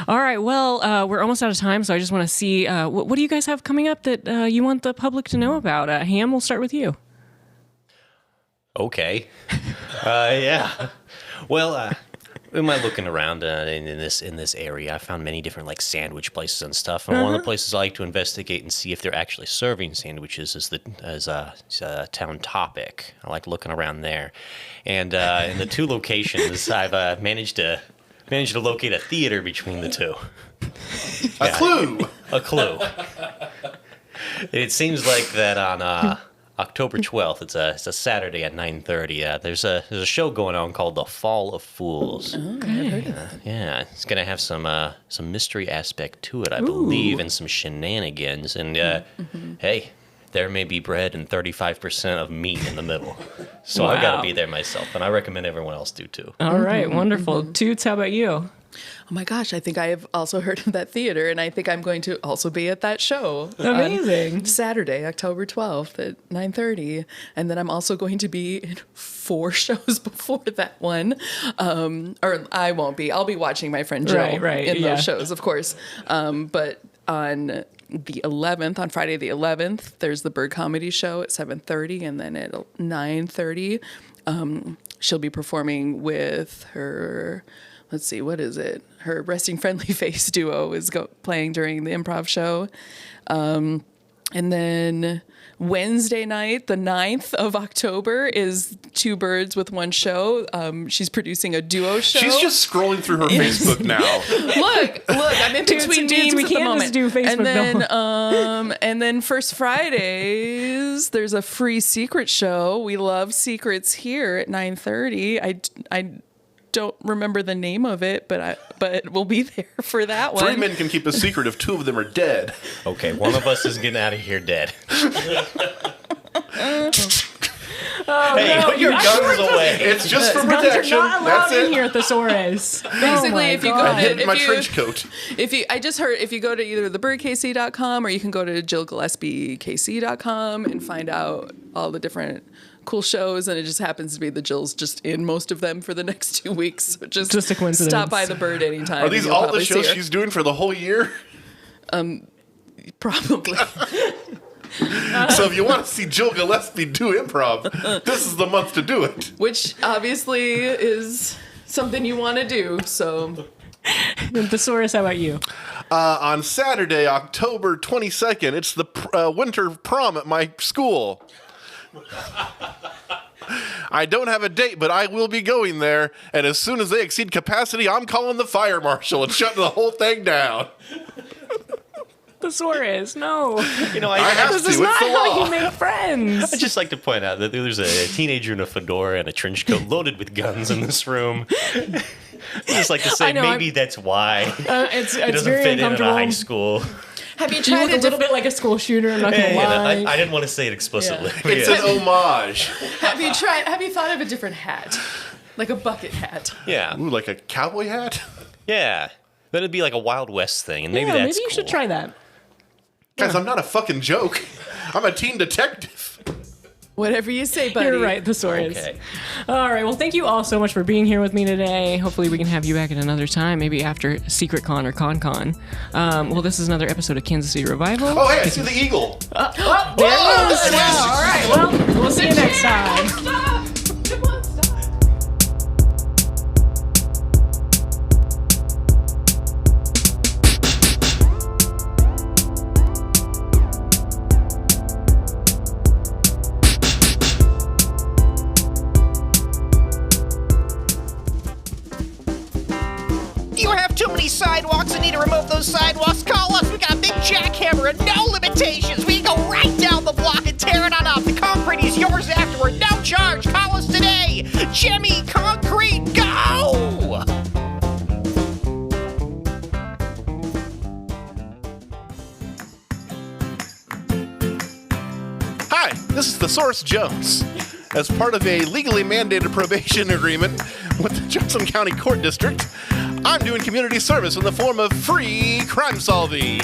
All right, well, we're almost out of time, so I just want to see what do you guys have coming up that you want the public to know about? Ham, we'll start with you. Okay. Yeah. Well, am I looking around in this area? I found many different like sandwich places and stuff. And one of the places I like to investigate and see if they're actually serving sandwiches is a town topic. I like looking around there. And in the two locations, I've managed to locate a theater between the two. A clue. A clue. It seems like that on October 12th, it's a Saturday at 9:30. There's a show going on called The Fall of Fools. Yeah, it's gonna have some mystery aspect to it, I believe, and some shenanigans. And hey, there may be bread and 35% of meat in the middle. So I've got Wow. to be there myself, and I recommend everyone else do too. All right, wonderful. Toots, how about you? Oh my gosh, I think I have also heard of that theater, and I think I'm going to also be at that show. Amazing. On Saturday, October 12th at 9:30. And then I'm also going to be in 4 shows before that one. Or I won't be. I'll be watching my friend Joe Right, in yeah. those shows, of course. But on the 11th, on Friday the 11th, there's the Bird Comedy Show at 7:30, and then at 9:30, she'll be performing with her. Let's see, what is it? Her Resting Friendly Face duo is playing during the improv show. And then Wednesday night, the 9th of October, is Two Birds with One Show. She's producing a duo show. She's just scrolling through her Facebook now. Look, I'm in Toots between and Toots, memes we at the can't moment. just do Facebook, and then First Fridays, there's a free secret show. We love secrets here at 9:30. I don't remember the name of it, but we'll be there for that one. 3 men can keep a secret if 2 of them are dead. Okay, one of us is getting out of here dead. Hey, put your guns away. It's just for Guns are protection. not allowed That's in it. here at Thesaurus. Basically, if you go I ahead, hid in my trench coat. I just heard if you go to either thebirdkc.com or you can go to jillgillespiekc.com and find out all the different cool shows, and it just happens to be the Jill's just in most of them for the next 2 weeks. So just a coincidence. Stop by the Bird anytime. Are these and you'll all the probably see shows her. she's doing for the whole year? Probably. So if you want to see Jill Gillespie do improv, this is the month to do it. Which obviously is something you want to do. So Thesaurus, how about you? On Saturday, October 22nd, it's the winter prom at my school. I don't have a date, but I will be going there. And as soon as they exceed capacity, I'm calling the fire marshal and shutting the whole thing down. thesaurus. No. You know, I have This to. is It's not the how law. you make friends. I'd just like to point out that there's a teenager in a fedora and a trench coat loaded with guns in this room. I'd just like to say I know, maybe that's why It's it doesn't very fit in a uncomfortable. high school. Have you You tried look a little bit like a school shooter. I'm not gonna lie. I didn't want to say it explicitly. Yeah. but It's an homage. Have you thought of a different hat? Like a bucket hat. yeah. Ooh, like a cowboy hat? Yeah. Then it'd be like a Wild West thing, and maybe that's maybe you should cool. try that. Guys, I'm not a fucking joke. I'm a teen detective. Whatever you say, buddy. You're right, thesaurus. Okay. All right, well, thank you all so much for being here with me today. Hopefully we can have you back at another time, maybe after Secret Con or Con. Well, this is another episode of Kansas City Revival. Oh, hey, I see the eagle. There it is. All right, well, we'll see you next time. Stop! Come on, stop. You have too many sidewalks and need to remove those sidewalks? Call us. We got a big jackhammer and no limitations. We can go right down the block and tear it on up. The concrete is yours afterward. No charge. Call us today. Jimmy Concrete, go! Hi, this is Thesaurus Jones. As part of a legally mandated probation agreement with the Johnson County Court District, I'm doing community service in the form of free crime solving.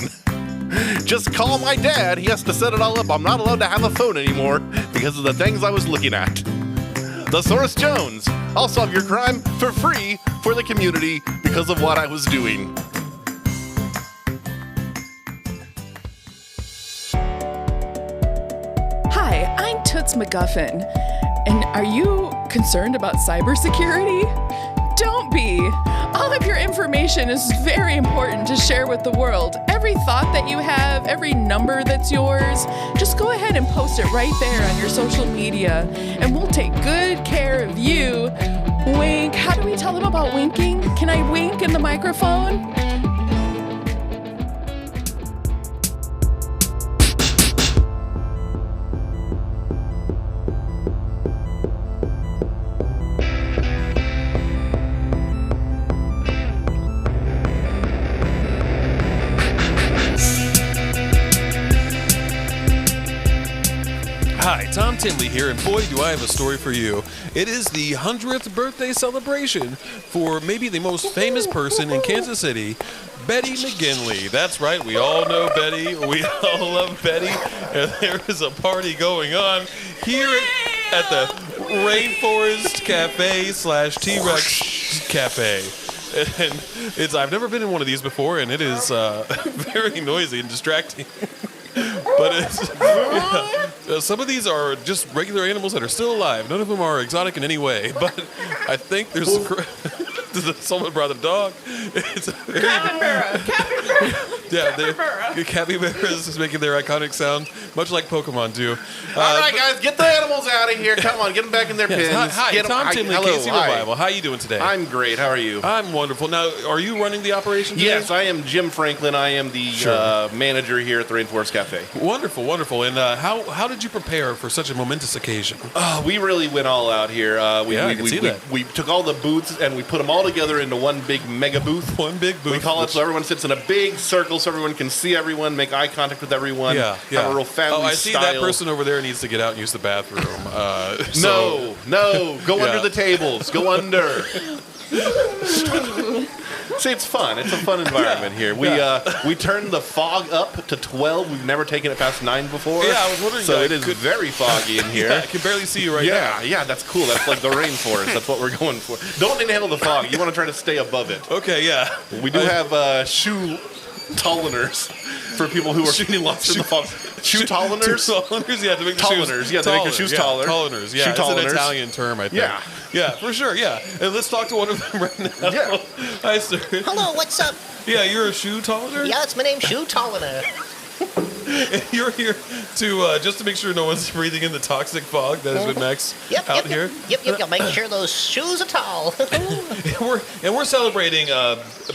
Just call my dad. He has to set it all up. I'm not allowed to have a phone anymore because of the things I was looking at. Thesaurus Jones. I'll solve your crime for free for the community because of what I was doing. Hi, I'm Toots McGuffin. And are you concerned about cybersecurity? Don't be! All of your information is very important to share with the world. Every thought that you have, every number that's yours, just go ahead and post it right there on your social media, and we'll take good care of you. Wink. How do we tell them about winking? Can I wink in the microphone? Hi, Tom Tinley here, and boy, do I have a story for you. It is the 100th birthday celebration for maybe the most famous person in Kansas City, Betty McGinley. That's right, we all know Betty. We all love Betty. And there is a party going on here at the Rainforest Cafe / T-Rex Cafe. And I've never been in one of these before, and it is very noisy and distracting. But some of these are just regular animals that are still alive. None of them are exotic in any way. But I think there's someone brought a dog. It's a very, Capybara! yeah, the capybaras is making their iconic sound, much like Pokemon do. All right, guys, get the animals out of here. Come on, get them back in their pens. Hi, Get 'em- Tom Tinley, hello, Casey hi. Revival. How are you doing today? I'm great. How are you? I'm wonderful. Now, are you running the operation today? Yes, I am Jim Franklin. I am the Sure. manager here at the Rainforest Cafe. Wonderful, wonderful. And how did you prepare for such a momentous occasion? We really went all out here. I can see that. We took all the booths and we put them all together into one big mega booth. One big booth. We call it so everyone sits in a big circle so everyone can see everyone, make eye contact with everyone, Yeah. have a real family Oh, I see style. that person over there needs to get out and use the bathroom. No, go Yeah. under the tables. Go under. See, it's fun. It's a fun environment here. We turned the fog up to 12. We've never taken it past 9 before. Yeah, I was wondering. So I it is could- very foggy in here. Yeah, I can barely see you right now. Yeah, that's cool. That's like the rainforest. That's what we're going for. Don't inhale the fog. You want to try to stay above it. Okay, yeah. We do have shoe toleraners for people who are getting lost in the fog. Shoe toleraners? Toleraners, yeah, to make the shoes Toleraners, yeah, to make the shoes taller. Toleraners, yeah. Shoe It's an toleraners. Italian term, I think. Yeah. Yeah, for sure, yeah. And let's talk to one of them right now. Yeah. Hi, sir. Hello, what's up? Yeah, you're a shoe tolerator? Yeah, it's my name, Shoe Tolliner. And you're here to just to make sure no one's breathing in the toxic fog that has been Max out here. Yep. Make sure those shoes are tall. We're celebrating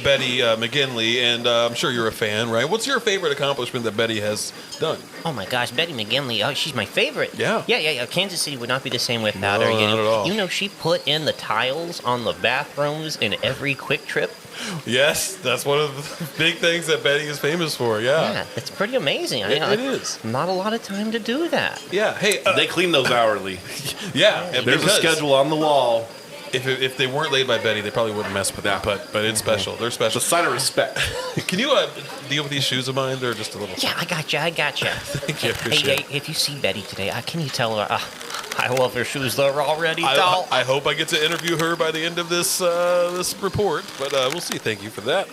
Betty McGinley, and I'm sure you're a fan, right? What's your favorite accomplishment that Betty has done? Oh my gosh, Betty McGinley. Oh, she's my favorite. Yeah. Yeah. Kansas City would not be the same without No, her. not at all. You know, she put in the tiles on the bathrooms in every Quick Trip. Yes, that's one of the big things that Betty is famous for. Yeah. Yeah, it's pretty amazing. It is. Not a lot of time to do that. Yeah. Hey, They clean those hourly. yeah. And There's a because schedule on the wall. If they weren't laid by Betty, they probably wouldn't mess with that. But it's special. They're It's a special. sign of respect. Can you deal with these shoes of mine? They're just a little. Yeah, I got you. Thank you. Appreciate it. Hey, if you see Betty today, can you tell her I love her shoes? They're already tall. I hope I get to interview her by the end of this this report, but we'll see. Thank you for that.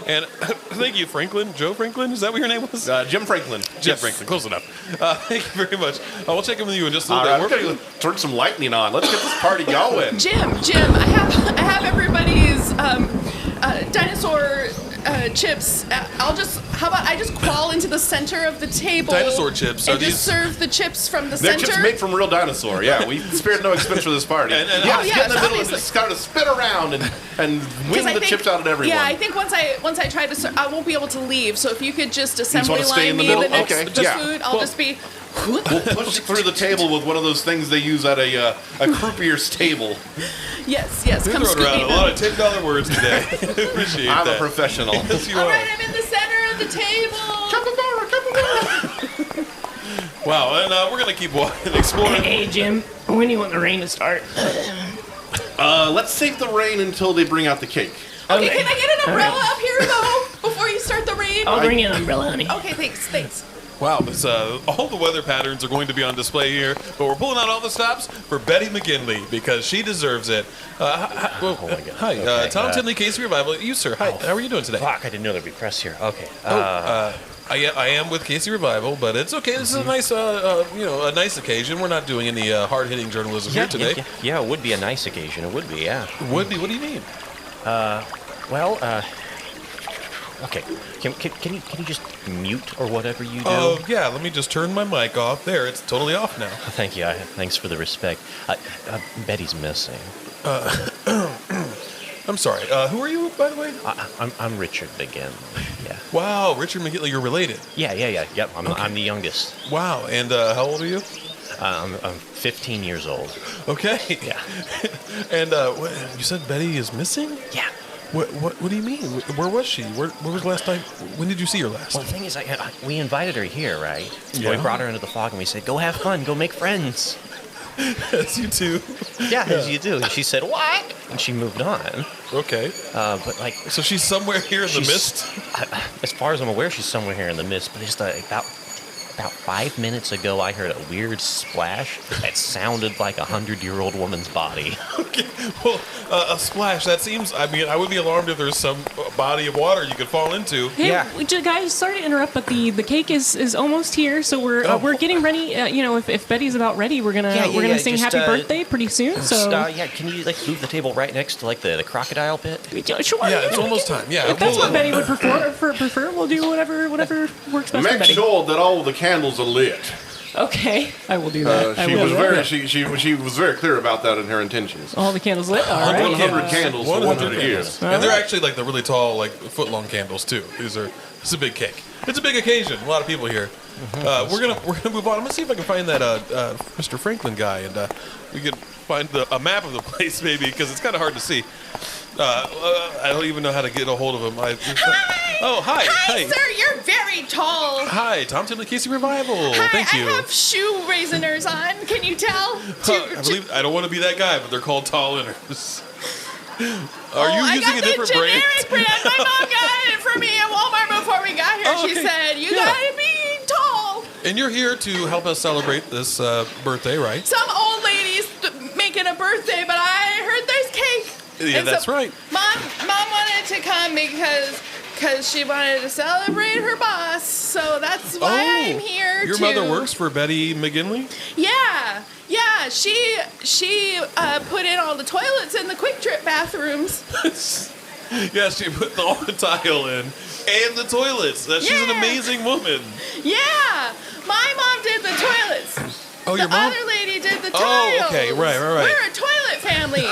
And thank you, Franklin. Joe Franklin? Is that what your name was? Jim Franklin. Jim Franklin. Close enough. Thank you very much. We'll check in with you in just a All little right, bit. we're going to turn some lightning on. Let's get this party going. Jim, I have everybody's dinosaur chips. How about I just crawl into the center of the table? Dinosaur chips, are and just these- serve the chips from the They're center. chips made from real dinosaur. Yeah, we spared no expense for this party. And- yeah, Oh, just get in the yes, middle and obviously. just kind of spin around and 'Cause wing I the think- chips out at everyone. Yeah, I think once I try to, I won't be able to leave. So if you could just assembly wanna stay line in the me middle? the next Okay, the yeah. food, I'll just be. We'll push it through the table with one of those things they use at a croupier's table. Yes. You're Come throwing scoop around me a then. lot of $10 words today. Appreciate I'm that. a professional. Yes, you All are. right, I'm in the center of the table. Wow, and we're going to keep walking, exploring. Hey, Jim, when do you want the rain to start? Let's save the rain until they bring out the cake. Okay, can I get an umbrella up here though before you start the rain? I'll bring you an umbrella, honey. Okay, thanks. Wow, this, all the weather patterns are going to be on display here, but we're pulling out all the stops for Betty McGinley because she deserves it. Hi, Okay, Tom Tinley, Casey Revival. You, sir. Hi, how are you doing today? Fuck, I didn't know there'd be press here. Okay. I am with Casey Revival, but it's okay. This is a nice, a nice occasion. We're not doing any hard-hitting journalism here today. Yeah, it would be a nice occasion. It would be, yeah. Would be. What do you mean? Okay. Can you just mute or whatever you do? Oh, yeah. Let me just turn my mic off. There, it's totally off now. Thank you. Thanks for the respect. Betty's missing. I'm sorry. Who are you, by the way? I'm Richard McGinley. Yeah. Wow, Richard McGinley. You're related. Yeah. Yep. I'm the youngest. Wow. And how old are you? I'm 15 years old. Okay. Yeah. And you said Betty is missing? Yeah. What do you mean? Where was she? Where was the last time? When did you see her last? Well, the thing is, we invited her here, right? Yeah. We brought her into the fog and we said, "Go have fun, go make friends." Yes, you too. Yeah, as you do. And she said, "What?" And she moved on. Okay. But like, So she's somewhere here in the she's- mist? As far as I'm aware, she's somewhere here in the mist. But just about 5 minutes ago, I heard a weird splash that sounded like a 100-year-old woman's body. Okay. Well, a splash. That seems. I mean, I would be alarmed if there's some body of water you could fall into. Hey, Yeah. guys, sorry to interrupt, but the cake is almost here, so we're getting ready. If Betty's about ready, we're gonna sing just, Happy Birthday pretty soon. So can you like move the table right next to like the crocodile pit? sure. Yeah, it's almost time. Yeah. If that's we'll- what Betty would prefer, we'll do whatever works best for Make Betty. sure that all the candles are lit. Okay, I will do that. I She will was do very that. she was very clear about that in her intentions. All the candles lit. All right. 100 candles for 100 years. And they're actually like the really tall, like foot-long candles too. It's a big cake. It's a big occasion. A lot of people here. We're gonna move on. I'm gonna see if I can find that Mr. Franklin guy, and we can find a map of the place maybe because it's kind of hard to see. I don't even know how to get a hold of him. Hi. Hi, sir. You're very tall. Hi, Tom Tinley, Casey Revival. Hi, Thank you. I have shoe raisiners on. Can you tell? I don't want to be that guy, but they're called tall inners. Are you I using got a different the brand? generic brand. My mom got it for me at Walmart before we got here. Oh, She okay. said, "You Yeah. gotta be tall." And you're here to help us celebrate this birthday, right? Some old lady's making a birthday, but I heard there's cake. Yeah, And that's right. Mom wanted to come because she wanted to celebrate her boss. So that's why I'm here. Your mother works for Betty McGinley? Yeah. She put in all the toilets in the Quick Trip bathrooms. Yeah, she put all the tile in and the toilets. She's an amazing woman. Yeah, my mom did the toilets. Oh, your The mom? other lady did the tiles. Oh, okay, right. We're a toilet family.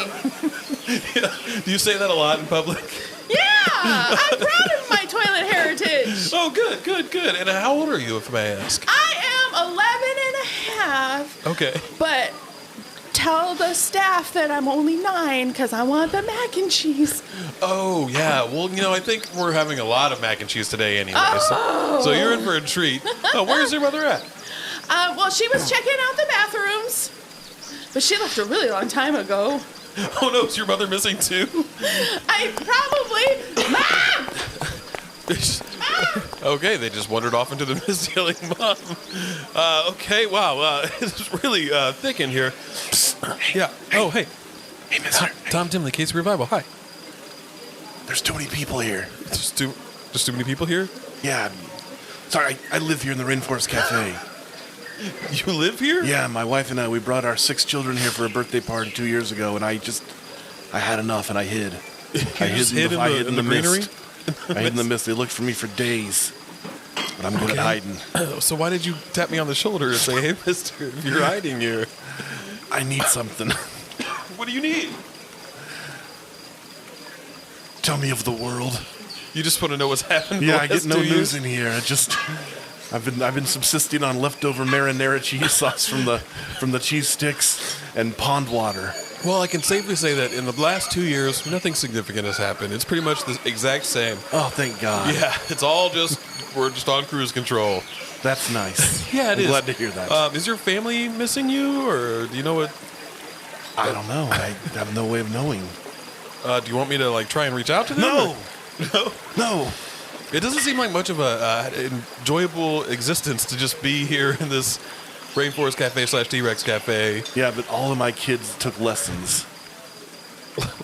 Do you say that a lot in public? Yeah, I'm proud of my toilet heritage. Oh, good. And how old are you, if I may ask? I am 11 and a half. Okay. But tell the staff that I'm only 9 because I want the mac and cheese. Oh, yeah. Well, I think we're having a lot of mac and cheese today anyway. Oh. So you're in for a treat. Oh, where's your mother at? Well, she was checking out the bathrooms, but she left a really long time ago. Oh, no, is your mother missing too? I probably... Mom! Okay, they just wandered off into the mist yelling, Mom. Okay, wow. It's really thick in here. Yeah. Oh, hey. Hey, mister. Tom Timley, Kinsey Revival. Hi. There's too many people here. There's too many people here? Yeah. Sorry, I live here in the Rainforest Cafe. You live here? Yeah, my wife and I, we brought our 6 children here for a birthday party 2 years ago, and I had enough, and I hid. I hid in the greenery? mist. I hid in the mist. They looked for me for days, but I'm good at hiding. So why did you tap me on the shoulder and say, hey, mister, you're hiding here? I need something. What do you need? Tell me of the world. You just want to know what's happened Yeah, the I last get no 2 news years? in here. I've been subsisting on leftover marinara cheese sauce from the cheese sticks and pond water. Well, I can safely say that in the last 2 years, nothing significant has happened. It's pretty much the exact same. Oh, thank God. Yeah, it's all we're just on cruise control. That's nice. Yeah, I'm glad to hear that. Is your family missing you, or do you know what? I don't know. I have no way of knowing. Do you want me to try and reach out to them? No. or- No. It doesn't seem like much of a enjoyable existence to just be here in this Rainforest Cafe / T-Rex Cafe. Yeah, but all of my kids took lessons.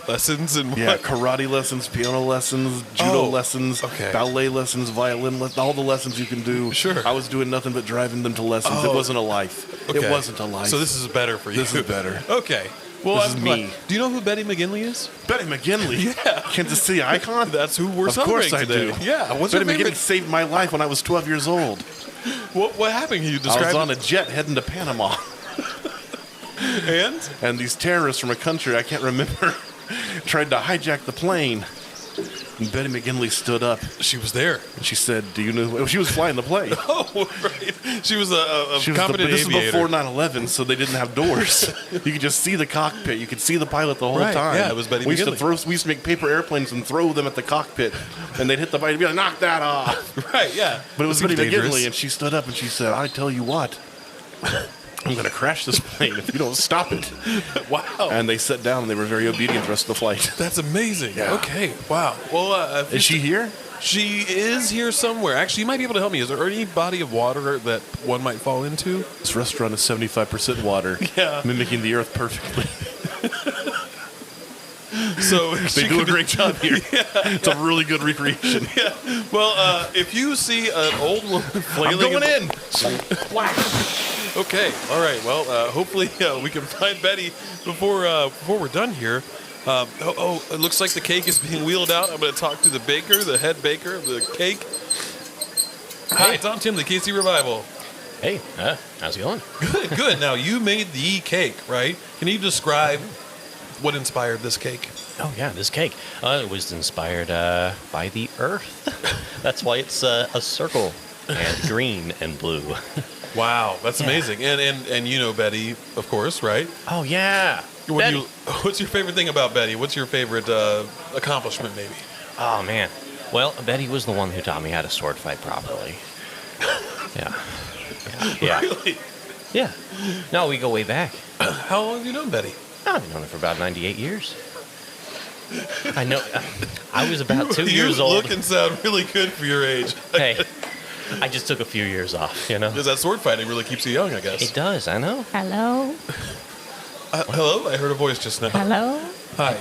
Lessons and what? Yeah, karate lessons, piano lessons, judo Oh, lessons, okay. ballet lessons, violin lessons, all the lessons you can do. Sure. I was doing nothing but driving them to lessons. Oh. It wasn't a life. Okay. It wasn't a life. So this is better for you. This is better. Okay. Well, This I'm is glad- me. Do you know who Betty McGinley is? Betty McGinley? Yeah. Kansas City icon? That's who we're Of course celebrating I today. do. Yeah. What's Betty your McGinley favorite? saved my life when I was 12 years old. What happened? Can you I describe was on it? a jet heading to Panama. And these terrorists from a country I can't remember tried to hijack the plane. And Betty McGinley stood up She was there. and she said, "Do you know?" She was flying the plane. Oh, right. She was a She was competent this is aviator. before 9/11, so they didn't have doors. You could just see the cockpit. You could see the pilot the whole Right, time. yeah, it was Betty we used McGinley. We used to make paper airplanes and throw them at the cockpit, and they'd hit the pilot and be like, "Knock that off!" Right, yeah. But it was Seems Betty dangerous. McGinley, and she stood up and she said, "I tell you what, I'm going to crash this plane if you don't stop it." Wow. And they sat down and they were very obedient the rest of the flight. That's amazing. Yeah. Okay. Wow. Well, Is she here? She is here somewhere. Actually, you might be able to help me. Is there any body of water that one might fall into? This restaurant is 75% water, Yeah. mimicking the earth perfectly. So They do a great job here. It's a really good recreation. Yeah. Well, if you see an old woman I'm flailing, going in. Okay. All right. Well, hopefully we can find Betty before we're done here. It looks like the cake is being wheeled out. I'm going to talk to the baker, the head baker of the cake. Hi, Tom Tim, the Kinsey Revival. Hey, how's it going? Good. Now, you made the cake, right? Can you describe what inspired this cake? Oh yeah, this cake. It was inspired by the Earth. That's why it's a circle and green and blue. Wow, that's Yeah. amazing. And you know Betty, of course, right? Oh yeah, Betty. What's your favorite thing about Betty? What's your favorite accomplishment, maybe? Oh man. Well, Betty was the one who taught me how to sword fight properly. Yeah. Yeah. Really? Yeah. No, we go way back. How long have you known Betty? I've known her for about 98 years. I know. I was about 2 years You old. look and sound really good for your age. Hey, I just took a few years off, you know? Because that sword fighting really keeps you young, I guess. It does, I know. Hello? Hello? I heard a voice just now. Hello? Hi,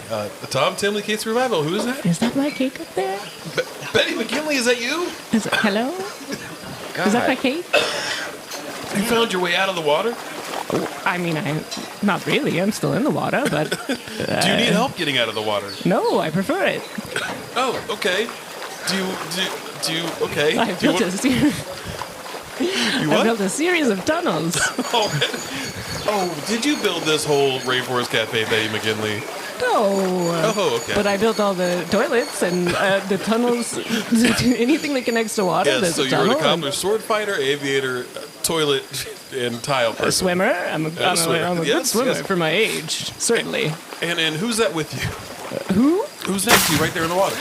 Tom Timley, Kinsey Revival. Who is that? Is that my cake up there? Betty McGinley, is that you? Is it, hello? God. Is that my cake? You found your way out of the water? I mean, not really. I'm still in the water, but Do you need help getting out of the water? no, I prefer it. Oh, okay. Okay. I built a series. You I what? built a series of tunnels. Oh, did you build this whole Rainforest Cafe, Betty McGinley? No. Oh, okay. But I built all the toilets and the tunnels. Anything that connects to water. Yes, there's so a you're an tunnel accomplished sword fighter, aviator, toilet, and tile and person. a swimmer. I'm a good Yes, swimmer yes. for my age, certainly. And who's that with you? Who? Who's next to you right there in the water?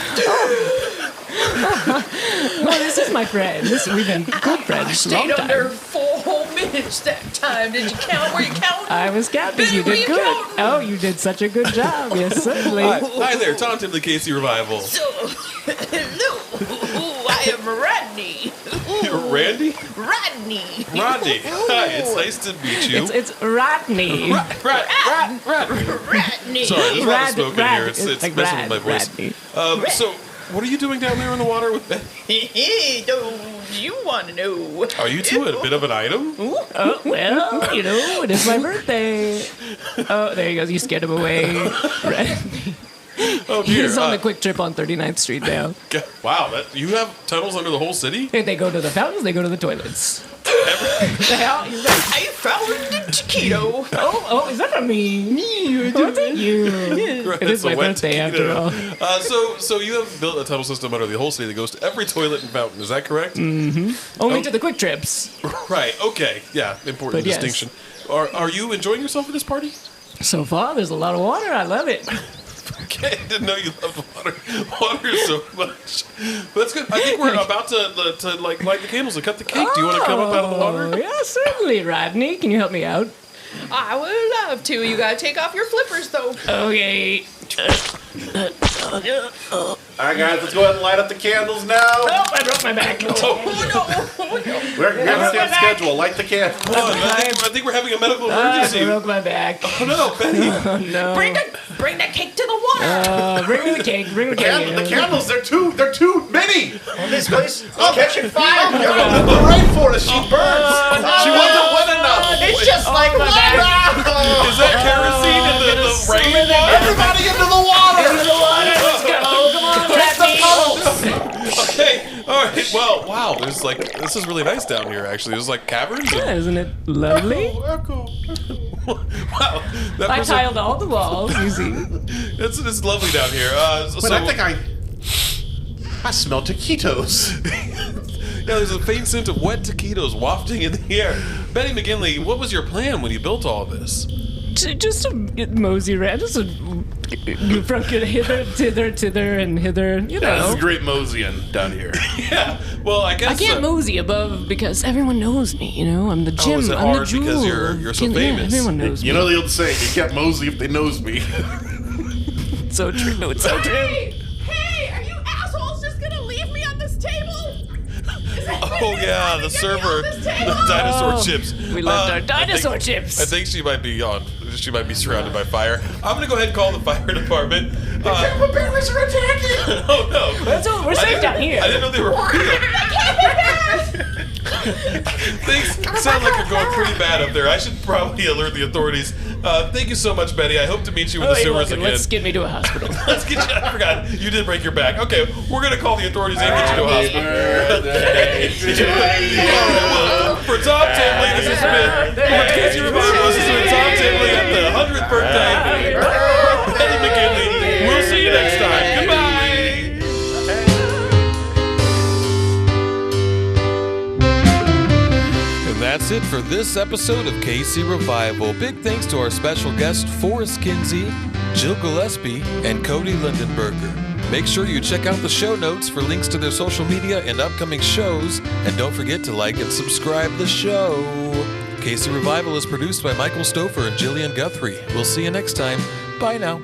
Oh, this is my friend. We've been good friends. I a stayed long under time. 4 whole minutes that time. Did you count? Were you counting? I was counting. You Were did you good. counting? Oh, you did such a good job. Yes, certainly. Hi there, Tom Tim, the Casey Revival. So, hello. I am Rodney. You're Randy? Rodney. Rodney. Hi, it's nice to meet you. It's Rodney. Rodney. Sorry, there's a lot of smoke in here. It's like messing with my voice. Rodney. So, what are you doing down there in the water with Betty? Don't you want to know? Are you two a bit of an item? Oh, well, it is my birthday. Oh, there he goes. You scared him away. Rodney. Oh, dear. He's on the quick trip on 39th Street now. Wow, you have tunnels under the whole city? They go to the fountains, they go to the toilets. He's like, I found the taquito. oh, is that from me? Oh, thank you. It is It's a my wet birthday after taquito. all. So you have built a tunnel system under the whole city that goes to every toilet and fountain. Is that correct? Only to the quick trips. Right. Okay. Yeah. Important But yes. distinction. Are you enjoying yourself at this party? So far, there's a lot of water. I love it. Okay, I didn't know you loved water so much. But that's good. I think we're about to like light the candles and cut the cake. Do you want to come up out of the water? Oh, yeah, certainly, Rodney. Can you help me out? I would love to. You gotta take off your flippers, though. Okay. All right, guys, let's go ahead and light up the candles now. Oh, I broke my back. We're going to stay on schedule. Light the candle. I think we're having a medical I emergency. broke my back. Oh no, Betty! Oh, no. Bring the cake to the water. Bring me the cake. Bring the cake. The candles, they're too many. This place is catching fire. We're right for it. She burns. She wasn't wet enough. It's just like Is that kerosene in the rain water? Everybody into the water. Let's go. Come on, Rodney. Okay, all right. Well, wow. This is really nice down here. Actually, there's like caverns. Yeah, isn't it lovely? Echo. Wow, that I person- tiled all the walls, you see. It's lovely down here. But I think I smell taquitos. Yeah, there's a faint scent of wet taquitos wafting in the air. Betty McGinley, what was your plan when you built all this? Just a mosey around, just a from hither, thither, and hither, you Yeah, this know. is great moseying down here. Yeah, well, I guess I can't mosey above because everyone knows me, you know? I'm the gym, is it I'm the hard jewel. because you're so famous? Yeah, everyone knows You me. know the old saying, you can't mosey if they knows me. It's so true, it's so true. Hey, are you assholes just gonna leave me on this table? Oh yeah, the server, the dinosaur chips. We left our I dinosaur think- chips. I think she might be on. She might be surrounded by fire. I'm gonna go ahead and call the fire department. Bears are attacking. Oh no! That's all, we're safe down here. I didn't know they were real. Things sound like you're going pretty bad up there. I should probably alert the authorities. Thank you so much, Betty. I hope to meet you in the Hey, sewers look, again. let's get me to a hospital. Let's get you. I forgot. You did break your back. Okay, we're gonna call the authorities and get you to a hospital. All right, well, for Tom Timley, this has been for Casey Revival. This has been Tom Timley at the 100th birthday. Betty McGinley. We'll see you next time. Goodbye. And that's it for this episode of KC Revival. Big thanks to our special guests, Forrest Kinsey, Jill Gillespie, and Cody Lindenberger. Make sure you check out the show notes for links to their social media and upcoming shows. And don't forget to like and subscribe the show. KC Revival is produced by Michael Stouffer and Jillian Guthrie. We'll see you next time. Bye now.